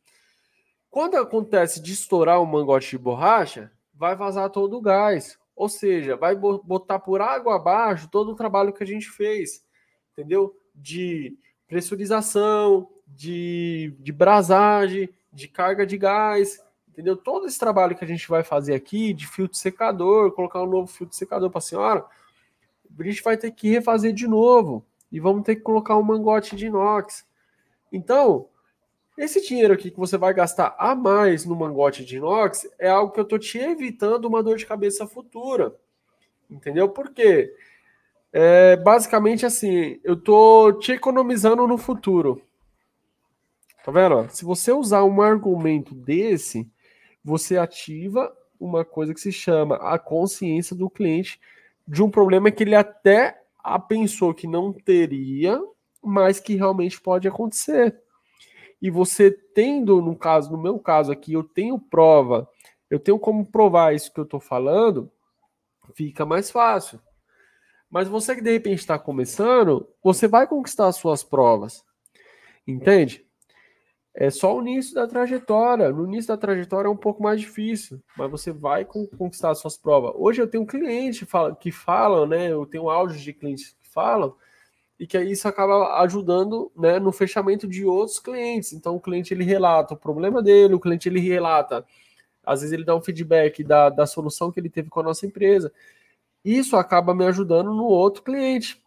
Quando acontece de estourar um mangote de borracha, vai vazar todo o gás. Ou seja, vai botar por água abaixo todo o trabalho que a gente fez, entendeu? De pressurização, de brasagem, de carga de gás, entendeu? Todo esse trabalho que a gente vai fazer aqui, de filtro secador, colocar um novo filtro secador para a senhora, a gente vai ter que refazer de novo. E vamos ter que colocar um mangote de inox. Então, esse dinheiro aqui que você vai gastar a mais no mangote de inox é algo que eu tô te evitando uma dor de cabeça futura. Entendeu? Por quê? Basicamente assim, eu tô te economizando no futuro. Tá vendo? Se você usar um argumento desse, você ativa uma coisa que se chama a consciência do cliente de um problema que ele até pensou que não teria, mas que realmente pode acontecer. E você tendo, no meu caso aqui, eu tenho prova, eu tenho como provar isso que eu estou falando, fica mais fácil. Mas você que de repente está começando, você vai conquistar as suas provas. Entende? É só o início da trajetória. No início da trajetória é um pouco mais difícil, mas você vai conquistar as suas provas. Hoje eu tenho clientes que falam, né? Eu tenho áudios de clientes que falam, e que isso acaba ajudando, né, no fechamento de outros clientes. Então o cliente ele relata o problema dele, o cliente ele relata, às vezes ele dá um feedback da solução que ele teve com a nossa empresa. Isso acaba me ajudando no outro cliente.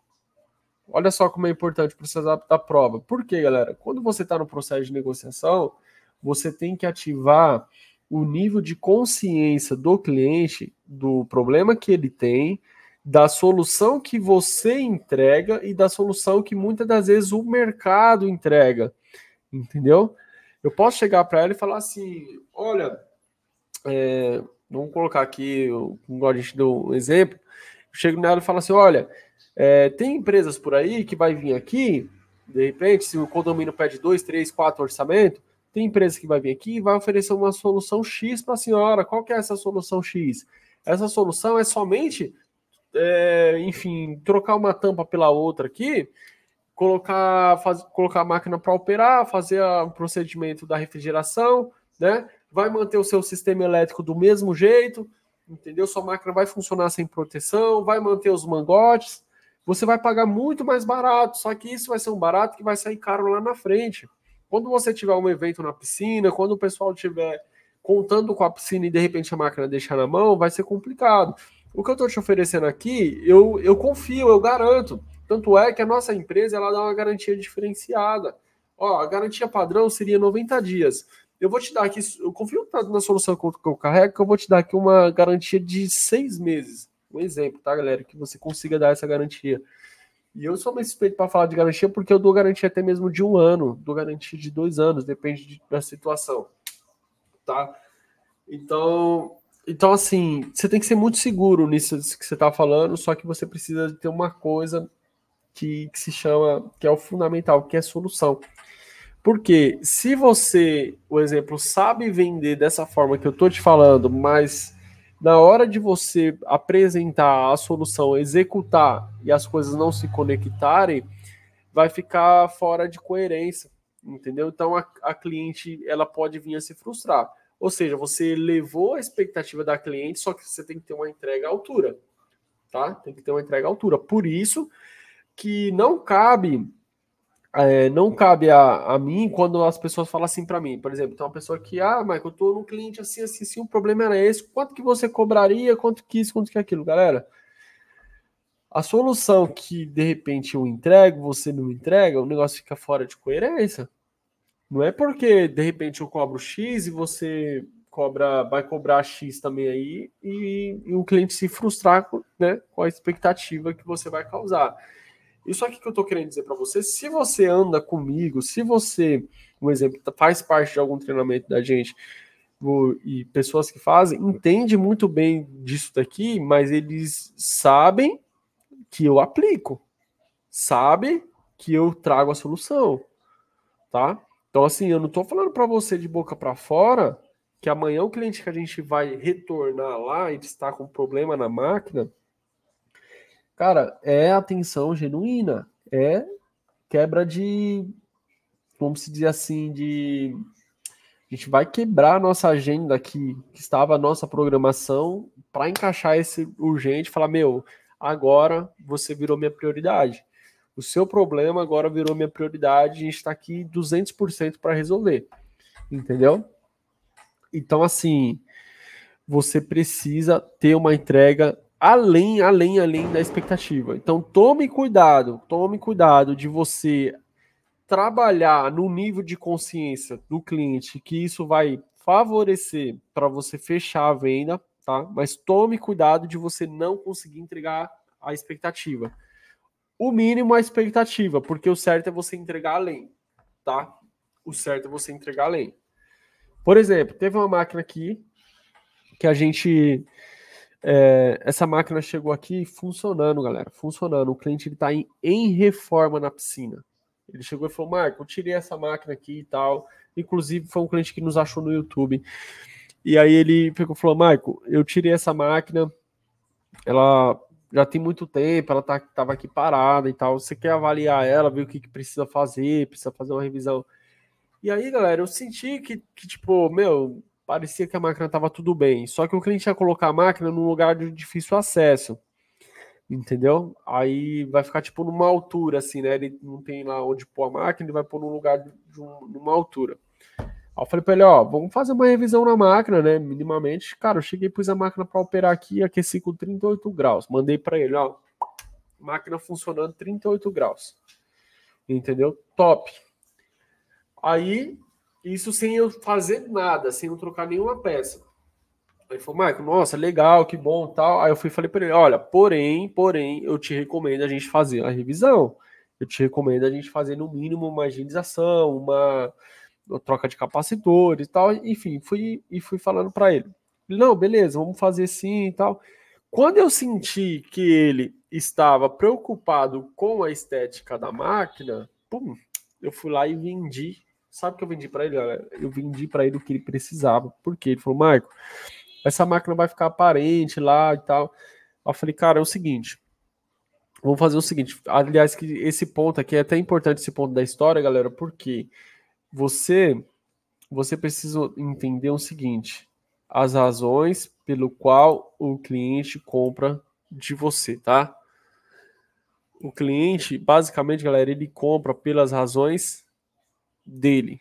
Olha só como é importante o processo da prova. Por quê, galera? Quando você está no processo de negociação, você tem que ativar o nível de consciência do cliente, do problema que ele tem, da solução que você entrega e da solução que muitas das vezes o mercado entrega, entendeu? Eu posso chegar para ela e falar assim, olha, vamos colocar aqui, igual a gente deu um exemplo, eu chego nela e falo assim, olha, tem empresas por aí que vai vir aqui, de repente, se o condomínio pede 2, 3, 4 orçamento, tem empresa que vai vir aqui e vai oferecer uma solução X para a senhora. Qual que é essa solução X? Essa solução é somente, enfim, trocar uma tampa pela outra aqui, colocar a máquina para operar, fazer o procedimento da refrigeração, né? Vai manter o seu sistema elétrico do mesmo jeito, entendeu? Sua máquina vai funcionar sem proteção, vai manter os mangotes, você vai pagar muito mais barato, só que isso vai ser um barato que vai sair caro lá na frente. Quando você tiver um evento na piscina, quando o pessoal estiver contando com a piscina e de repente a máquina deixar na mão, vai ser complicado. O que eu estou te oferecendo aqui, eu confio, eu garanto. Tanto é que a nossa empresa ela dá uma garantia diferenciada. Ó, a garantia padrão seria 90 dias. Eu vou te dar aqui, eu confio tanto na solução que eu carrego, que eu vou te dar aqui uma garantia de 6 meses. Um exemplo, tá, galera? Que você consiga dar essa garantia. E eu sou meio suspeito para falar de garantia, porque eu dou garantia até mesmo de 1 ano, dou garantia de 2 anos, depende da situação, tá? Então, assim, você tem que ser muito seguro nisso que você está falando, só que você precisa ter uma coisa que se chama, que é o fundamental, que é solução. Porque se você, por exemplo, sabe vender dessa forma que eu tô te falando, mas na hora de você apresentar a solução, executar e as coisas não se conectarem, vai ficar fora de coerência, entendeu? Então a cliente ela pode vir a se frustrar. Ou seja, você levou a expectativa da cliente, só que você tem que ter uma entrega à altura, tá? Tem que ter uma entrega à altura. Por isso que não cabe a mim quando as pessoas falam assim para mim, por exemplo, tem uma pessoa que, Michael, eu tô no cliente assim, assim, assim, o problema era esse, quanto que você cobraria, quanto que isso, quanto que aquilo, galera? A solução que de repente eu entrego, você não entrega, o negócio fica fora de coerência. Não é porque de repente eu cobro X e você vai cobrar X também aí e o cliente se frustrar, né, com a expectativa que você vai causar. Isso aqui que eu tô querendo dizer para você, se você anda comigo, se você, um exemplo, faz parte de algum treinamento da gente, e pessoas que fazem, entende muito bem disso daqui, mas eles sabem que eu aplico, sabe que eu trago a solução, tá? Então assim, eu não tô falando para você de boca para fora que amanhã o cliente que a gente vai retornar lá e está com problema na máquina, cara, é atenção genuína, é quebra de, vamos dizer assim, a gente vai quebrar a nossa agenda aqui, que estava a nossa programação, para encaixar esse urgente, falar, meu, agora você virou minha prioridade. O seu problema agora virou minha prioridade, a gente está aqui 200% para resolver, entendeu? Então, assim, você precisa ter uma entrega além da expectativa. Então, tome cuidado de você trabalhar no nível de consciência do cliente, que isso vai favorecer para você fechar a venda, tá? Mas tome cuidado de você não conseguir entregar a expectativa. O mínimo a expectativa, porque o certo é você entregar além, tá? O certo é você entregar além. Por exemplo, teve uma máquina aqui que a gente essa máquina chegou aqui funcionando, galera, funcionando. O cliente ele tá em reforma na piscina. Ele chegou e falou, Marco, eu tirei essa máquina aqui e tal. Inclusive, foi um cliente que nos achou no YouTube. E aí ele pegou e falou, Marco, eu tirei essa máquina, ela já tem muito tempo, ela tava aqui parada e tal. Você quer avaliar ela, ver o que precisa fazer uma revisão. E aí, galera, eu senti que tipo, meu, parecia que a máquina tava tudo bem. Só que o cliente ia colocar a máquina num lugar de difícil acesso. Entendeu? Aí vai ficar tipo numa altura, assim, né? Ele não tem lá onde pôr a máquina, ele vai pôr num lugar numa altura. Aí eu falei pra ele, ó, vamos fazer uma revisão na máquina, né? Minimamente. Cara, eu cheguei, pus a máquina pra operar aqui, aqueci com 38 graus. Mandei pra ele, ó. máquina funcionando 38 graus. Entendeu? Top. Aí, isso sem eu fazer nada, sem eu trocar nenhuma peça. Aí ele falou, Marco, nossa, legal, que bom, tal. Aí eu falei para ele, olha, porém, eu te recomendo a gente fazer a revisão. Eu te recomendo a gente fazer no mínimo uma higienização, uma troca de capacitores e tal. Enfim, fui falando para ele. Não, beleza, vamos fazer sim e tal. Quando eu senti que ele estava preocupado com a estética da máquina, pum, eu fui lá e vendi. Sabe o que eu vendi para ele? Olha, eu vendi para ele o que ele precisava. Por quê? Ele falou, Marco, essa máquina vai ficar aparente lá e tal. Eu falei, cara, é o seguinte, vamos fazer o seguinte. Aliás, que esse ponto aqui é até importante, esse ponto da história, galera, porque você precisa entender o seguinte, as razões pelo qual o cliente compra de você, tá? O cliente, basicamente, galera, ele compra pelas razões dele.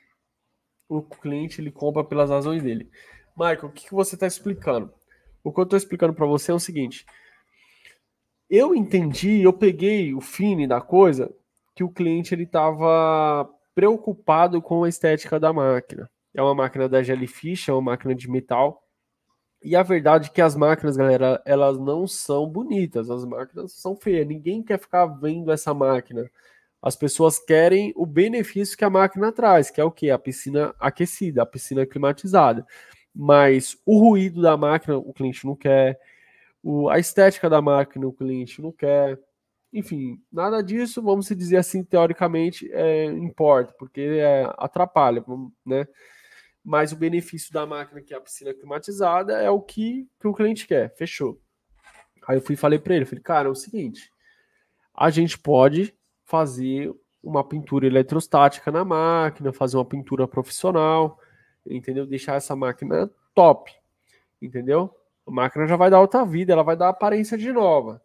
O cliente, ele compra pelas razões dele. Michael, o que você está explicando? O que eu estou explicando para você é o seguinte. Eu entendi, eu peguei o fine da coisa, que o cliente ele estava preocupado com a estética da máquina. É uma máquina da Jellyfish, é uma máquina de metal. E a verdade é que as máquinas, galera, elas não são bonitas, as máquinas são feias. Ninguém quer ficar vendo essa máquina. As pessoas querem o benefício que a máquina traz, que é o quê? A piscina aquecida, a piscina climatizada. Mas o ruído da máquina o cliente não quer, a estética da máquina o cliente não quer. Enfim, nada disso, vamos dizer assim, teoricamente, importa, porque atrapalha, né? Mas o benefício da máquina, que é a piscina climatizada, é o que o cliente quer. Fechou. Aí eu falei para ele, falei, cara, é o seguinte, a gente pode fazer uma pintura eletrostática na máquina, fazer uma pintura profissional, entendeu? Deixar essa máquina top, entendeu? A máquina já vai dar outra vida, ela vai dar aparência de nova.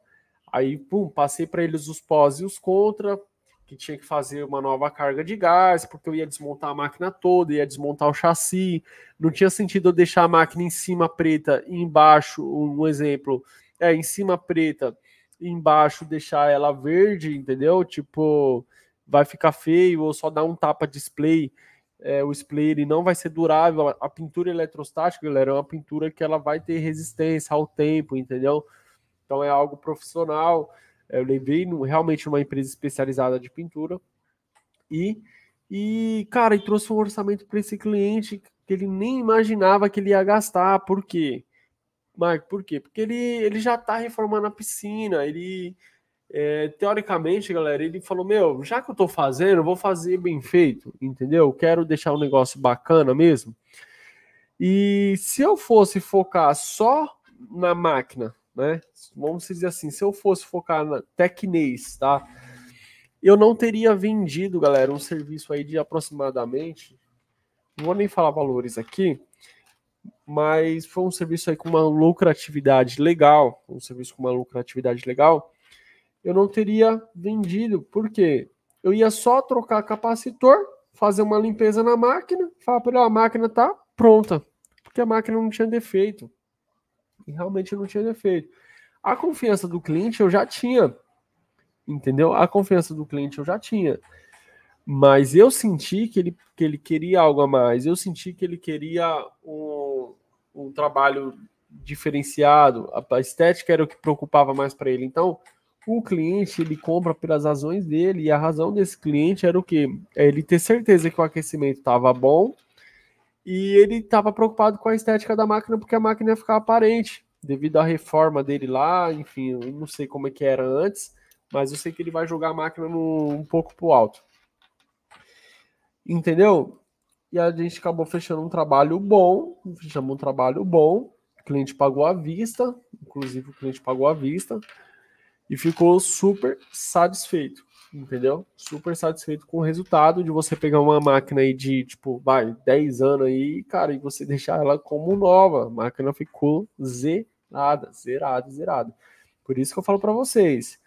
Aí, pum, passei para eles os pós e os contra, que tinha que fazer uma nova carga de gás, porque eu ia desmontar a máquina toda, ia desmontar o chassi. Não tinha sentido eu deixar a máquina em cima preta e embaixo, um exemplo, em cima preta e embaixo deixar ela verde, entendeu? Tipo, vai ficar feio, ou só dar um tapa display. O display ele não vai ser durável. A pintura eletrostática, galera, é uma pintura que ela vai ter resistência ao tempo, entendeu? Então é algo profissional. Eu levei realmente numa empresa especializada de pintura cara, e trouxe um orçamento para esse cliente que ele nem imaginava que ele ia gastar. Por quê? Marco, por quê? Porque ele já está reformando a piscina, teoricamente, galera, ele falou, meu, já que eu estou fazendo, eu vou fazer bem feito, entendeu? Eu quero deixar um negócio bacana mesmo. E se eu fosse focar só na máquina, né? Vamos dizer assim, se eu fosse focar na Tecnês, tá? Eu não teria vendido, galera, um serviço aí de aproximadamente, não vou nem falar valores aqui, mas foi um serviço aí com uma lucratividade legal, eu não teria vendido, porque eu ia só trocar capacitor, fazer uma limpeza na máquina, falar para ele, a máquina tá pronta, porque a máquina não tinha defeito. E realmente não tinha defeito. A confiança do cliente eu já tinha, entendeu? A confiança do cliente eu já tinha. Mas eu senti que ele queria algo a mais. Eu senti que ele queria um trabalho diferenciado. A estética era o que preocupava mais para ele. Então, o cliente, ele compra pelas razões dele. E a razão desse cliente era o quê? É ele ter certeza que o aquecimento estava bom. E ele estava preocupado com a estética da máquina, porque a máquina ia ficar aparente, devido à reforma dele lá, enfim, eu não sei como é que era antes, mas eu sei que ele vai jogar a máquina um pouco pro alto. Entendeu? E a gente acabou fechando um trabalho bom, o cliente pagou à vista, inclusive o cliente pagou à vista, e ficou super satisfeito, entendeu? Super satisfeito com o resultado de você pegar uma máquina aí de, tipo, 10 anos aí, cara, e você deixar ela como nova. A máquina ficou zerada. Por isso que eu falo para vocês,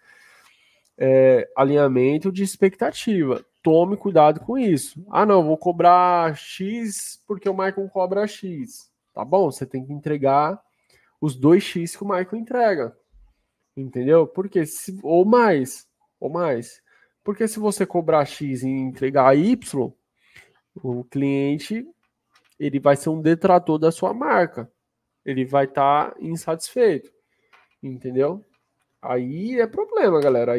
alinhamento de expectativa. Tome cuidado com isso. Ah, não, vou cobrar X porque o Michael cobra X. Tá bom, você tem que entregar os 2x que o Michael entrega. Entendeu? Porque ou mais, ou mais. Porque se você cobrar X e entregar Y, o cliente ele vai ser um detrator da sua marca. Ele vai estar insatisfeito, entendeu? Aí é problema, galera.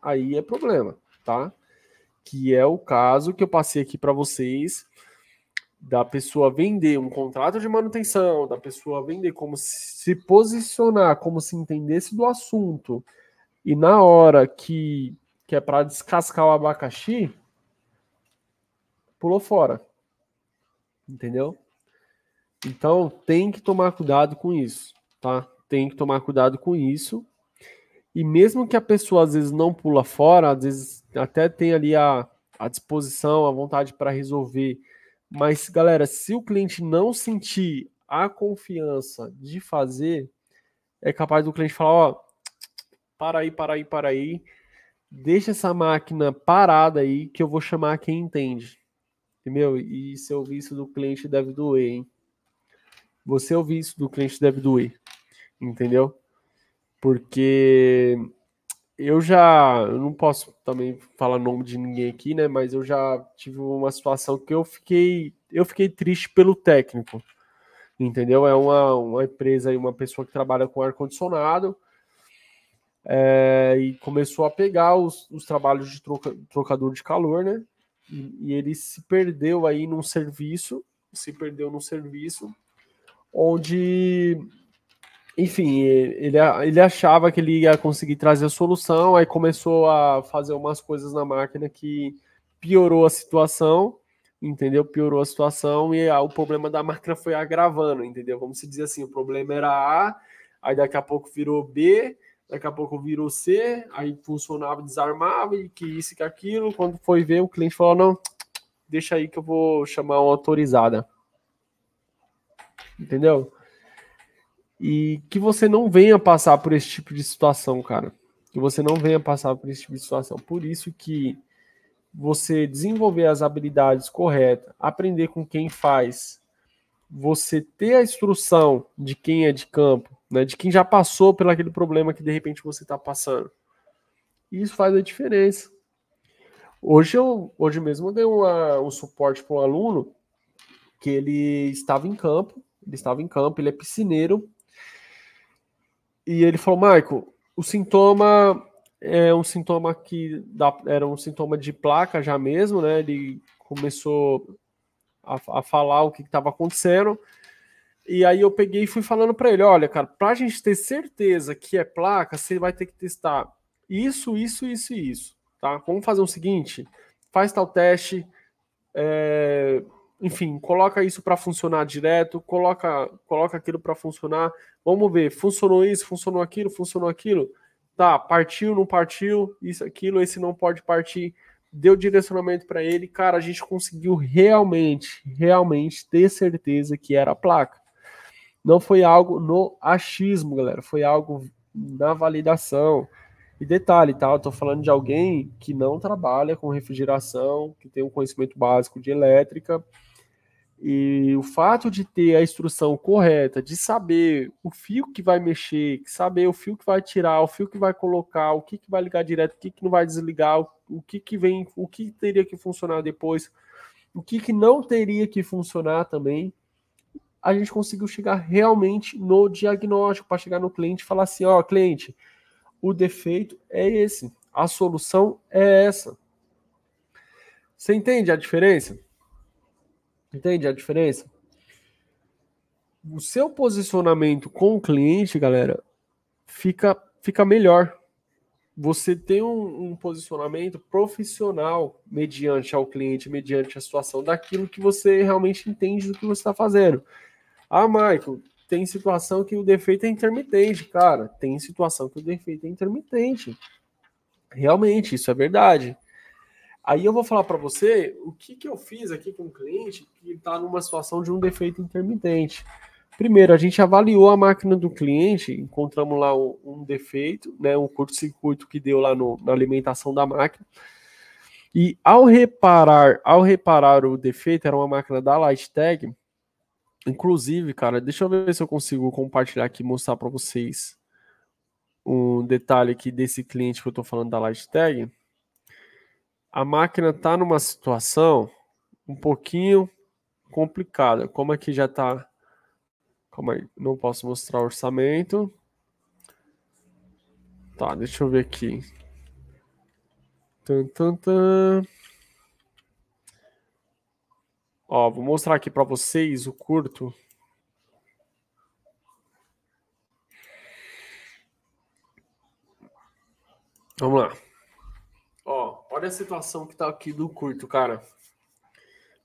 Aí é problema, tá? Que é o caso que eu passei aqui para vocês da pessoa vender um contrato de manutenção, da pessoa vender como se posicionar, como se entendesse do assunto, e na hora que é para descascar o abacaxi, pulou fora, entendeu? Então tem que tomar cuidado com isso, tá? Tem que tomar cuidado com isso. E mesmo que a pessoa às vezes não pula fora, às vezes até tem ali a disposição, a vontade para resolver. Mas, galera, se o cliente não sentir a confiança de fazer, é capaz do cliente falar, ó, para aí, para aí, para aí, deixa essa máquina parada aí que eu vou chamar quem entende. Entendeu? E se eu ouvir isso do cliente deve doer, hein? Você ouvir isso do cliente deve doer, entendeu? Porque eu não posso também falar nome de ninguém aqui, né? Mas eu já tive uma situação que eu fiquei triste pelo técnico, entendeu? É uma empresa aí, uma pessoa que trabalha com ar-condicionado, e começou a pegar os trabalhos de trocador de calor, né? E ele se perdeu aí num serviço, onde, enfim, ele achava que ele ia conseguir trazer a solução, aí começou a fazer umas coisas na máquina que piorou a situação, entendeu? Piorou a situação e o problema da máquina foi agravando, entendeu? Vamos dizer assim, o problema era A, aí daqui a pouco virou B, daqui a pouco virou C, aí funcionava, desarmava, e que isso e que aquilo. Quando foi ver, o cliente falou, não, deixa aí que eu vou chamar uma autorizada, entendeu? E que você não venha passar por esse tipo de situação, cara. Que você não venha passar por esse tipo de situação. Por isso que você desenvolver as habilidades corretas, aprender com quem faz, você ter a instrução de quem é de campo, né, de quem já passou por aquele problema que de repente você está passando. Isso faz a diferença. Hoje mesmo eu dei um suporte para um aluno que ele estava em campo, ele é piscineiro, e ele falou, Michael, o sintoma é um sintoma era um sintoma de placa já mesmo, né? Ele começou a falar o que estava acontecendo. E aí eu peguei e fui falando para ele, olha, cara, para a gente ter certeza que é placa, você vai ter que testar isso, isso, isso e isso, tá? Vamos fazer o seguinte, faz tal teste, enfim, coloca isso para funcionar direto, coloca aquilo para funcionar. Vamos ver, funcionou isso, funcionou aquilo, funcionou aquilo. Tá, partiu, não partiu, isso, aquilo, esse não pode partir. Deu direcionamento para ele, cara, a gente conseguiu realmente ter certeza que era a placa. Não foi algo no achismo, galera, foi algo na validação. E detalhe, tá? Eu tô falando de alguém que não trabalha com refrigeração, que tem um conhecimento básico de elétrica, e o fato de ter a instrução correta, de saber o fio que vai mexer, saber o fio que vai tirar, o fio que vai colocar, o que vai ligar direto, o que não vai desligar, o que vem, o que teria que funcionar depois, o que não teria que funcionar também, a gente conseguiu chegar realmente no diagnóstico, para chegar no cliente e falar assim, ó, cliente, o defeito é esse, a solução é essa. Você entende a diferença? Entende a diferença? O seu posicionamento com o cliente, galera, fica melhor. Você tem um posicionamento profissional mediante ao cliente, mediante a situação daquilo que você realmente entende do que você está fazendo. Ah, Michael, tem situação que o defeito é intermitente, cara. Tem situação que o defeito é intermitente. Realmente, isso é verdade. Aí eu vou falar para você o que eu fiz aqui com o cliente que está numa situação de um defeito intermitente. Primeiro, a gente avaliou a máquina do cliente, encontramos lá um defeito, né, um curto-circuito que deu lá na alimentação da máquina. E ao reparar o defeito, era uma máquina da Lighttag. Inclusive, cara, deixa eu ver se eu consigo compartilhar aqui e mostrar para vocês um detalhe aqui desse cliente que eu estou falando da Lightag. A máquina está numa situação um pouquinho complicada. Como aqui já está... Calma aí, não posso mostrar o orçamento. Tá, deixa eu ver aqui. Tum, tum, tum. Ó, vou mostrar aqui para vocês o curto. Vamos lá. Ó, olha a situação que tá aqui do curto, cara.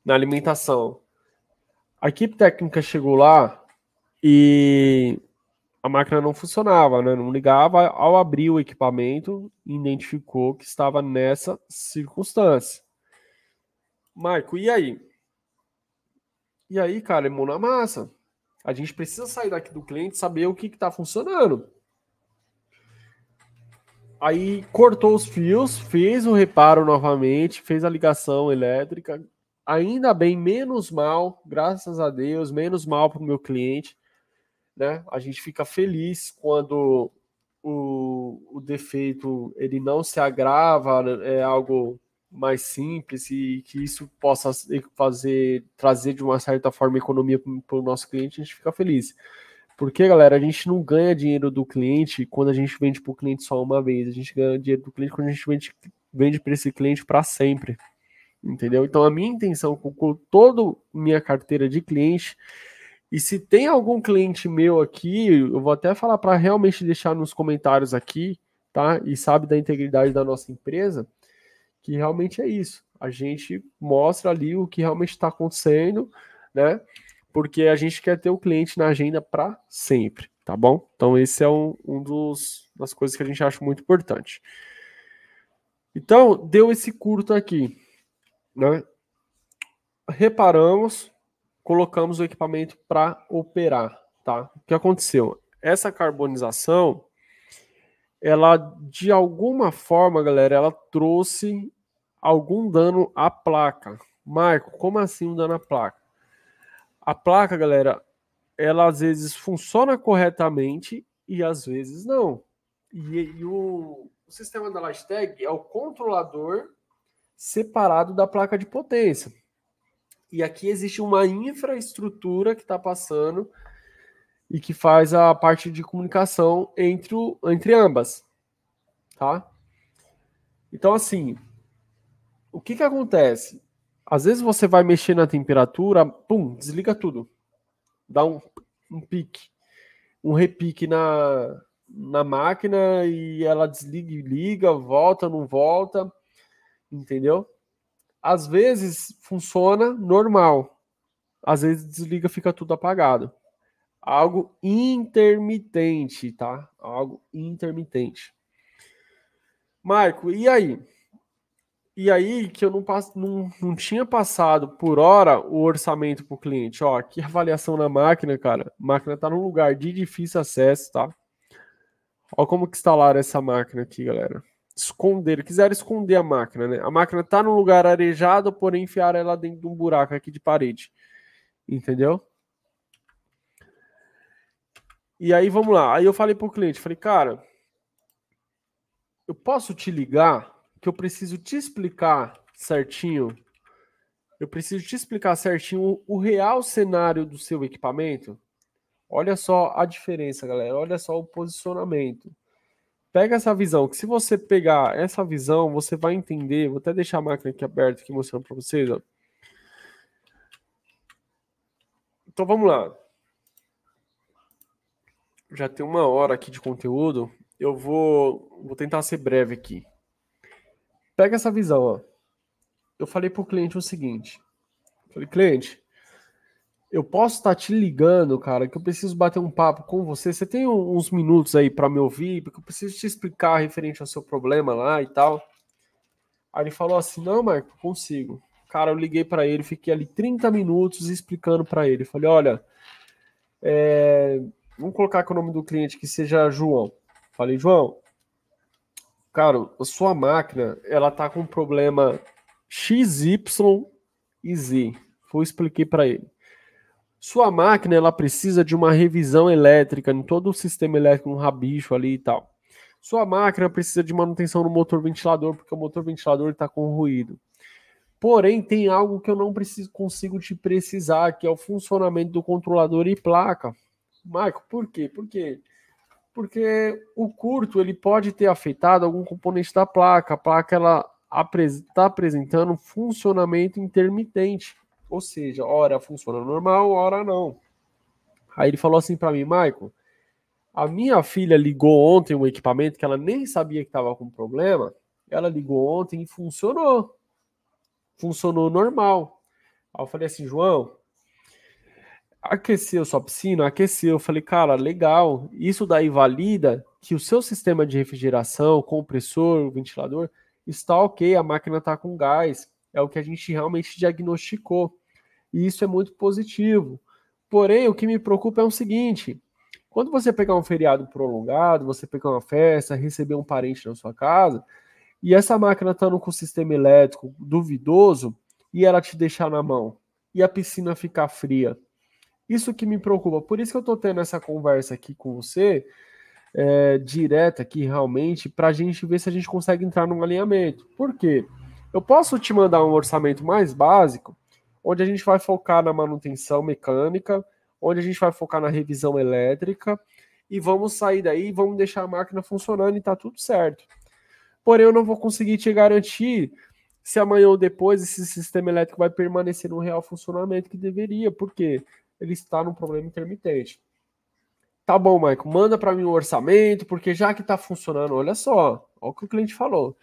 Na alimentação. A equipe técnica chegou lá e a máquina não funcionava, né? Não ligava. Ao abrir o equipamento, identificou que estava nessa circunstância. Marco, e aí? E aí, cara, é mão na massa. A gente precisa sair daqui do cliente e saber o que está funcionando. Aí cortou os fios, fez o reparo novamente, fez a ligação elétrica. Ainda bem, menos mal, graças a Deus, menos mal para o meu cliente. Né? A gente fica feliz quando o defeito ele não se agrava, é algo mais simples e que isso possa trazer de uma certa forma economia para o nosso cliente, a gente fica feliz. Porque, galera, a gente não ganha dinheiro do cliente quando a gente vende para o cliente só uma vez. A gente ganha dinheiro do cliente quando a gente vende para esse cliente para sempre. Entendeu? Então, a minha intenção com toda minha carteira de cliente, e se tem algum cliente meu aqui, eu vou até falar para realmente deixar nos comentários aqui, tá? E sabe da integridade da nossa empresa, que realmente é isso. A gente mostra ali o que realmente está acontecendo, né? Porque a gente quer ter o cliente na agenda para sempre, tá bom? Então esse é das coisas que a gente acha muito importante. Então, deu esse curto aqui, né? Reparamos, colocamos o equipamento para operar, tá? O que aconteceu? Essa carbonização, ela de alguma forma, galera, ela trouxe algum dano à placa. Marco, como assim um dano à placa? A placa, galera, ela às vezes funciona corretamente e às vezes não. E o sistema da Lightag é o controlador separado da placa de potência. E aqui existe uma infraestrutura que está passando e que faz a parte de comunicação entre ambas, tá? Então, assim, o que acontece? Às vezes você vai mexer na temperatura, pum, desliga tudo. Dá um pique, um repique na máquina e ela desliga e liga, volta, não volta, entendeu? Às vezes funciona normal, às vezes desliga, fica tudo apagado. Algo intermitente, tá? Algo intermitente. Marco, e aí? E aí que eu não tinha passado por hora o orçamento para o cliente. Ó, aqui a avaliação na máquina, cara. A máquina está num lugar de difícil acesso, tá? Ó como que instalaram essa máquina aqui, galera. Quiseram esconder a máquina, né? A máquina tá num lugar arejado, porém enfiaram ela dentro de um buraco aqui de parede. Entendeu? E aí, vamos lá. Aí eu falei pro cliente, falei, cara, eu posso te ligar que eu preciso te explicar certinho. Eu preciso te explicar certinho o real cenário do seu equipamento. Olha só a diferença, galera. Olha só o posicionamento. Pega essa visão, que se você pegar essa visão, você vai entender. Vou até deixar a máquina aqui aberta, aqui mostrando para vocês. Ó. Então vamos lá. Já tem 1 hora aqui de conteúdo. Eu vou tentar ser breve aqui. Pega essa visão, ó. Eu falei para o cliente o seguinte. Falei, cliente, eu posso estar te ligando, cara, que eu preciso bater um papo com você. Você tem uns minutos aí para me ouvir? Porque eu preciso te explicar referente ao seu problema lá e tal. Aí ele falou assim, não, Marco, consigo. Cara, eu liguei para ele, fiquei ali 30 minutos explicando para ele. Falei, olha, vamos colocar que o nome do cliente que seja João. Falei, João, cara, a sua máquina, ela tá com problema X, Y e Z. Eu expliquei para ele. Sua máquina, ela precisa de uma revisão elétrica em todo o sistema elétrico, um rabicho ali e tal. Sua máquina precisa de manutenção no motor ventilador, porque o motor ventilador está com ruído. Porém, tem algo que eu não consigo te precisar, que é o funcionamento do controlador e placa. Marco, por quê? Porque o curto ele pode ter afetado algum componente da placa. A placa ela está apresentando funcionamento intermitente. Ou seja, hora funciona normal, hora não. Aí ele falou assim para mim, Michael, a minha filha ligou ontem um equipamento que ela nem sabia que estava com problema. Ela ligou ontem e funcionou. Funcionou normal. Aí eu falei assim, João, aqueceu sua piscina? Aqueceu. Eu falei, cara, legal. Isso daí valida que o seu sistema de refrigeração, compressor, ventilador, está ok, a máquina está com gás. É o que a gente realmente diagnosticou. E isso é muito positivo. Porém, o que me preocupa é o seguinte: quando você pegar um feriado prolongado, você pegar uma festa, receber um parente na sua casa, e essa máquina estando com o sistema elétrico duvidoso, e ela te deixar na mão, e a piscina ficar fria. Isso que me preocupa. Por isso que eu estou tendo essa conversa aqui com você, direta aqui realmente, para a gente ver se a gente consegue entrar num alinhamento. Por quê? Eu posso te mandar um orçamento mais básico, onde a gente vai focar na manutenção mecânica, onde a gente vai focar na revisão elétrica, e vamos sair daí e vamos deixar a máquina funcionando e tá tudo certo. Porém, eu não vou conseguir te garantir se amanhã ou depois esse sistema elétrico vai permanecer no real funcionamento que deveria, porque ele está num problema intermitente. Tá bom, Michael, manda para mim o orçamento, porque já que está funcionando, olha só, olha o que o cliente falou.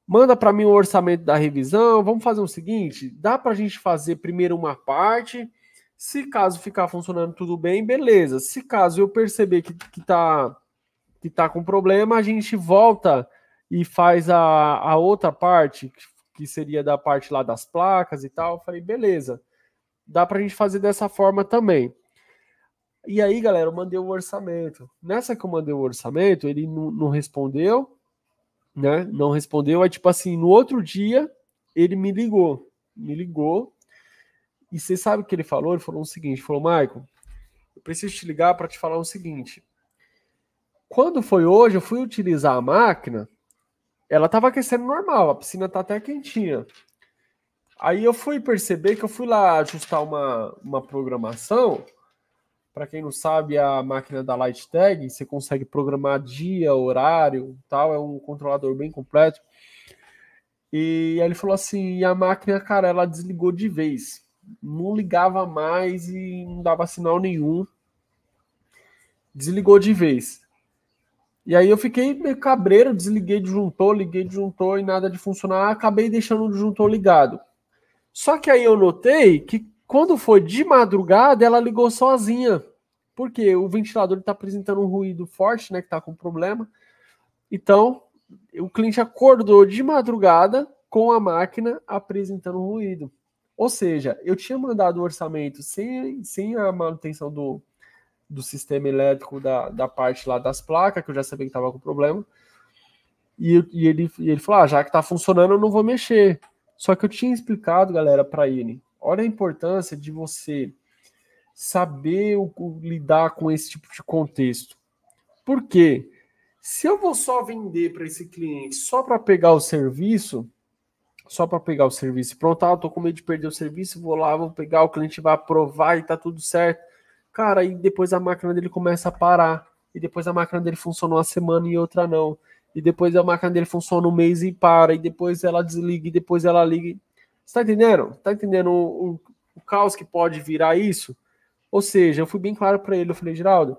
Manda para mim o orçamento da revisão, vamos fazer o seguinte, dá para a gente fazer primeiro uma parte, se caso ficar funcionando tudo bem, beleza. Se caso eu perceber que tá com problema, a gente volta e faz a outra parte, que seria da parte lá das placas e tal. Eu falei, beleza, dá para a gente fazer dessa forma também. E aí, galera, eu mandei o orçamento. Nessa que eu mandei o orçamento, ele não respondeu, né? Não respondeu. Aí, tipo assim, no outro dia, ele me ligou. Me ligou. E você sabe o que ele falou? Ele falou o seguinte: falou, Michael, eu preciso te ligar para te falar o seguinte. Quando foi hoje, eu fui utilizar a máquina, ela estava aquecendo normal, a piscina tá até quentinha. Aí eu fui perceber que eu fui lá ajustar uma programação. Para quem não sabe, a máquina da Light Tag, você consegue programar dia, horário, tal, é um controlador bem completo. E aí ele falou assim, e a máquina, cara, ela desligou de vez. Não ligava mais e não dava sinal nenhum. Desligou de vez. E aí eu fiquei meio cabreiro, desliguei disjuntor, liguei disjuntor e nada de funcionar, acabei deixando o disjuntor ligado. Só que aí eu notei que quando foi de madrugada, ela ligou sozinha. Porque o ventilador está apresentando um ruído forte, né, que está com problema. Então, o cliente acordou de madrugada com a máquina apresentando ruído. Ou seja, eu tinha mandado o orçamento sem a manutenção do sistema elétrico da parte lá das placas, que eu já sabia que estava com problema. E ele falou, já que está funcionando, eu não vou mexer. Só que eu tinha explicado, galera, para ele, olha a importância de você saber lidar com esse tipo de contexto. Por quê? Se eu vou só vender para esse cliente só para pegar o serviço, pronto, eu tô com medo de perder o serviço, vou lá, vou pegar, o cliente vai aprovar e tá tudo certo. Cara, e depois a máquina dele começa a parar. E depois a máquina dele funciona uma semana e outra não. E depois a máquina dele funciona um mês e para. E depois ela desliga e depois ela liga. Você tá entendendo? Tá entendendo o caos que pode virar isso? Ou seja, eu fui bem claro para ele. Eu falei, Geraldo,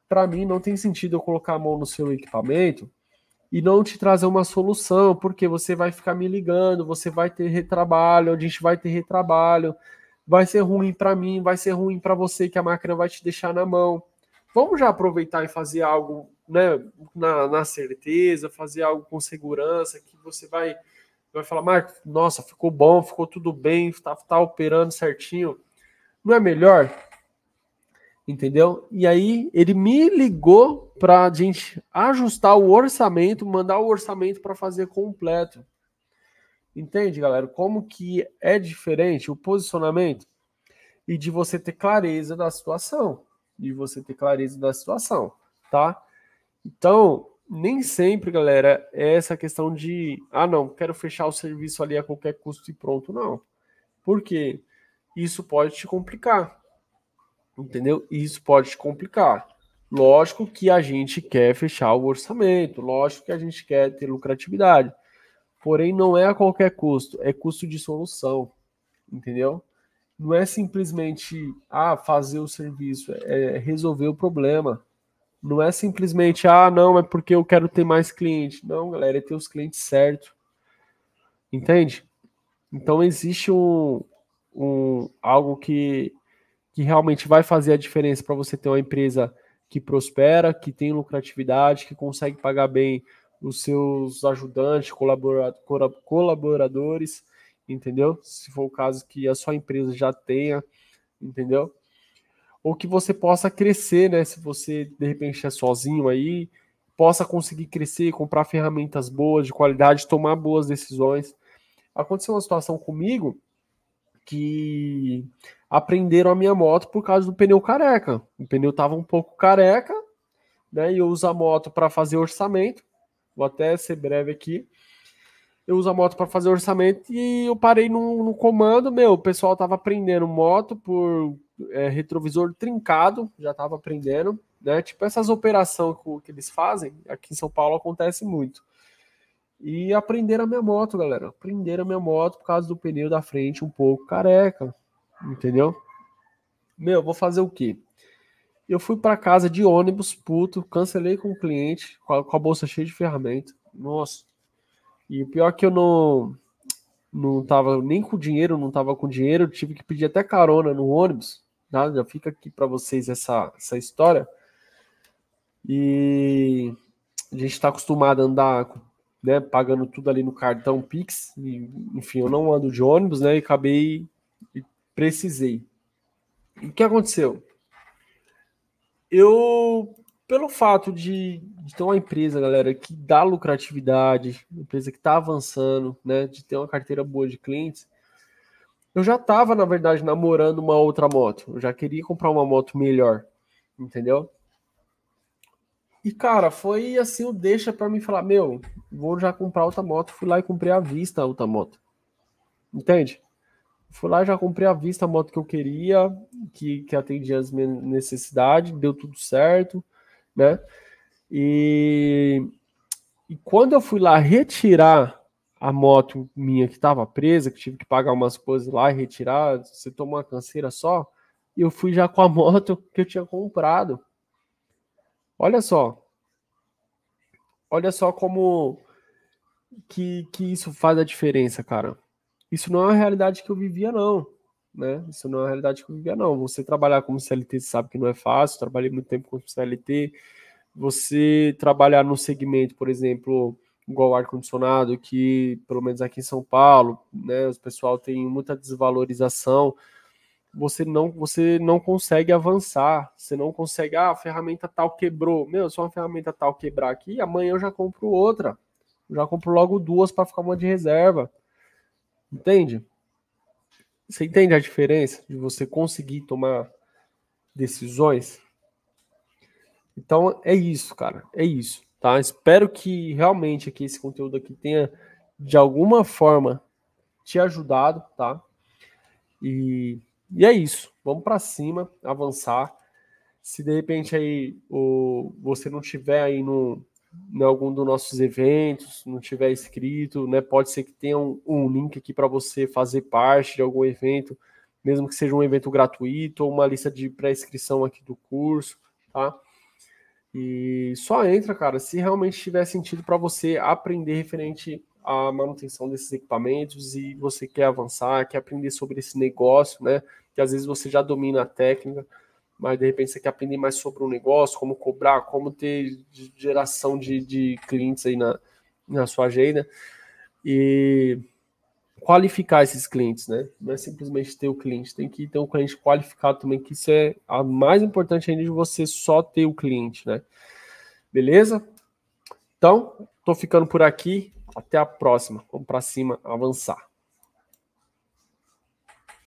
para mim não tem sentido eu colocar a mão no seu equipamento e não te trazer uma solução, porque você vai ficar me ligando, você vai ter retrabalho, a gente vai ter retrabalho, vai ser ruim para mim, vai ser ruim para você, que a máquina vai te deixar na mão. Vamos já aproveitar e fazer algo, né, na certeza, fazer algo com segurança, que você vai falar, Marcos, nossa, ficou bom, ficou tudo bem, tá operando certinho. Não é melhor? Entendeu? E aí ele me ligou para a gente ajustar o orçamento, mandar o orçamento para fazer completo. Entende, galera? Como que é diferente o posicionamento e de você ter clareza da situação, tá? Então, nem sempre, galera, é essa questão de, não, quero fechar o serviço ali a qualquer custo e pronto, não. Por quê? Isso pode te complicar, entendeu? Isso pode te complicar. Lógico que a gente quer fechar o orçamento, lógico que a gente quer ter lucratividade, porém não é a qualquer custo, é custo de solução, entendeu? Não é simplesmente fazer o serviço, é resolver o problema. Não é simplesmente, não, é porque eu quero ter mais cliente. Não, galera, é ter os clientes certos. Entende? Então existe algo que realmente vai fazer a diferença para você ter uma empresa que prospera, que tem lucratividade, que consegue pagar bem os seus ajudantes, colaboradores, entendeu? Se for o caso que a sua empresa já tenha, entendeu? Ou que você possa crescer, né? Se você de repente é sozinho aí, possa conseguir crescer, comprar ferramentas boas, de qualidade, tomar boas decisões. Aconteceu uma situação comigo que aprenderam a minha moto por causa do pneu careca. O pneu estava um pouco careca, né? E eu uso a moto para fazer orçamento. Vou até ser breve aqui. Eu uso a moto para fazer orçamento e eu parei no comando, o pessoal tava aprendendo moto por retrovisor trincado, já tava aprendendo, né? Tipo essas operações que eles fazem, aqui em São Paulo acontece muito. E aprenderam a minha moto, galera. Aprenderam a minha moto por causa do pneu da frente um pouco careca, entendeu? Vou fazer o quê? Eu fui para casa de ônibus, puto, cancelei com o cliente, com a bolsa cheia de ferramenta. Nossa. E o pior é que eu não tava nem com dinheiro, não tava com dinheiro, tive que pedir até carona no ônibus, tá? Já fica aqui para vocês essa história. E a gente está acostumado a andar, né, pagando tudo ali no cartão Pix, e, enfim, eu não ando de ônibus, né, e precisei. E o que aconteceu? Pelo fato de ter uma empresa, galera, que dá lucratividade, uma empresa que está avançando, né, de ter uma carteira boa de clientes, eu já estava, na verdade, namorando uma outra moto. Eu já queria comprar uma moto melhor, entendeu? E, cara, foi assim o deixa para mim falar, vou já comprar outra moto. Fui lá e comprei à vista a outra moto. Entende? Fui lá e já comprei à vista a moto que eu queria, que atendia as minhas necessidades, deu tudo certo, né? E, e quando eu fui lá retirar a moto minha que estava presa, que tive que pagar umas coisas lá e retirar, você tomou uma canseira só, e eu fui já com a moto que eu tinha comprado. Olha só. Olha só como que isso faz a diferença, cara. Isso não é uma realidade que eu vivia, não. Né? Isso não é uma realidade que eu vivia, não. Você trabalhar como CLT, você sabe que não é fácil. Trabalhei muito tempo como CLT. Você trabalhar no segmento, por exemplo, igual ar-condicionado, que pelo menos aqui em São Paulo, né, o pessoal tem muita desvalorização. Você não consegue avançar. Você não consegue, a ferramenta tal quebrou. Se uma ferramenta tal quebrar aqui, amanhã eu já compro outra. Eu já compro logo duas para ficar uma de reserva. Entende? Você entende a diferença de você conseguir tomar decisões? Então é isso, cara. É isso, tá? Espero que realmente aqui esse conteúdo aqui tenha de alguma forma te ajudado, tá? E é isso. Vamos para cima, avançar. Se de repente aí você não tiver aí em algum dos nossos eventos, não tiver inscrito, né? Pode ser que tenha um link aqui para você fazer parte de algum evento, mesmo que seja um evento gratuito ou uma lista de pré-inscrição aqui do curso, tá? E só entra, cara, se realmente tiver sentido para você aprender referente à manutenção desses equipamentos e você quer avançar, quer aprender sobre esse negócio, né? Que às vezes você já domina a técnica, mas de repente você quer aprender mais sobre o negócio, como cobrar, como ter geração de clientes aí na sua agenda e qualificar esses clientes, né? Não é simplesmente ter o cliente, tem que ter um cliente qualificado também, que isso é a mais importante ainda de você só ter o cliente, né? Beleza? Então, tô ficando por aqui. Até a próxima. Vamos para cima, avançar.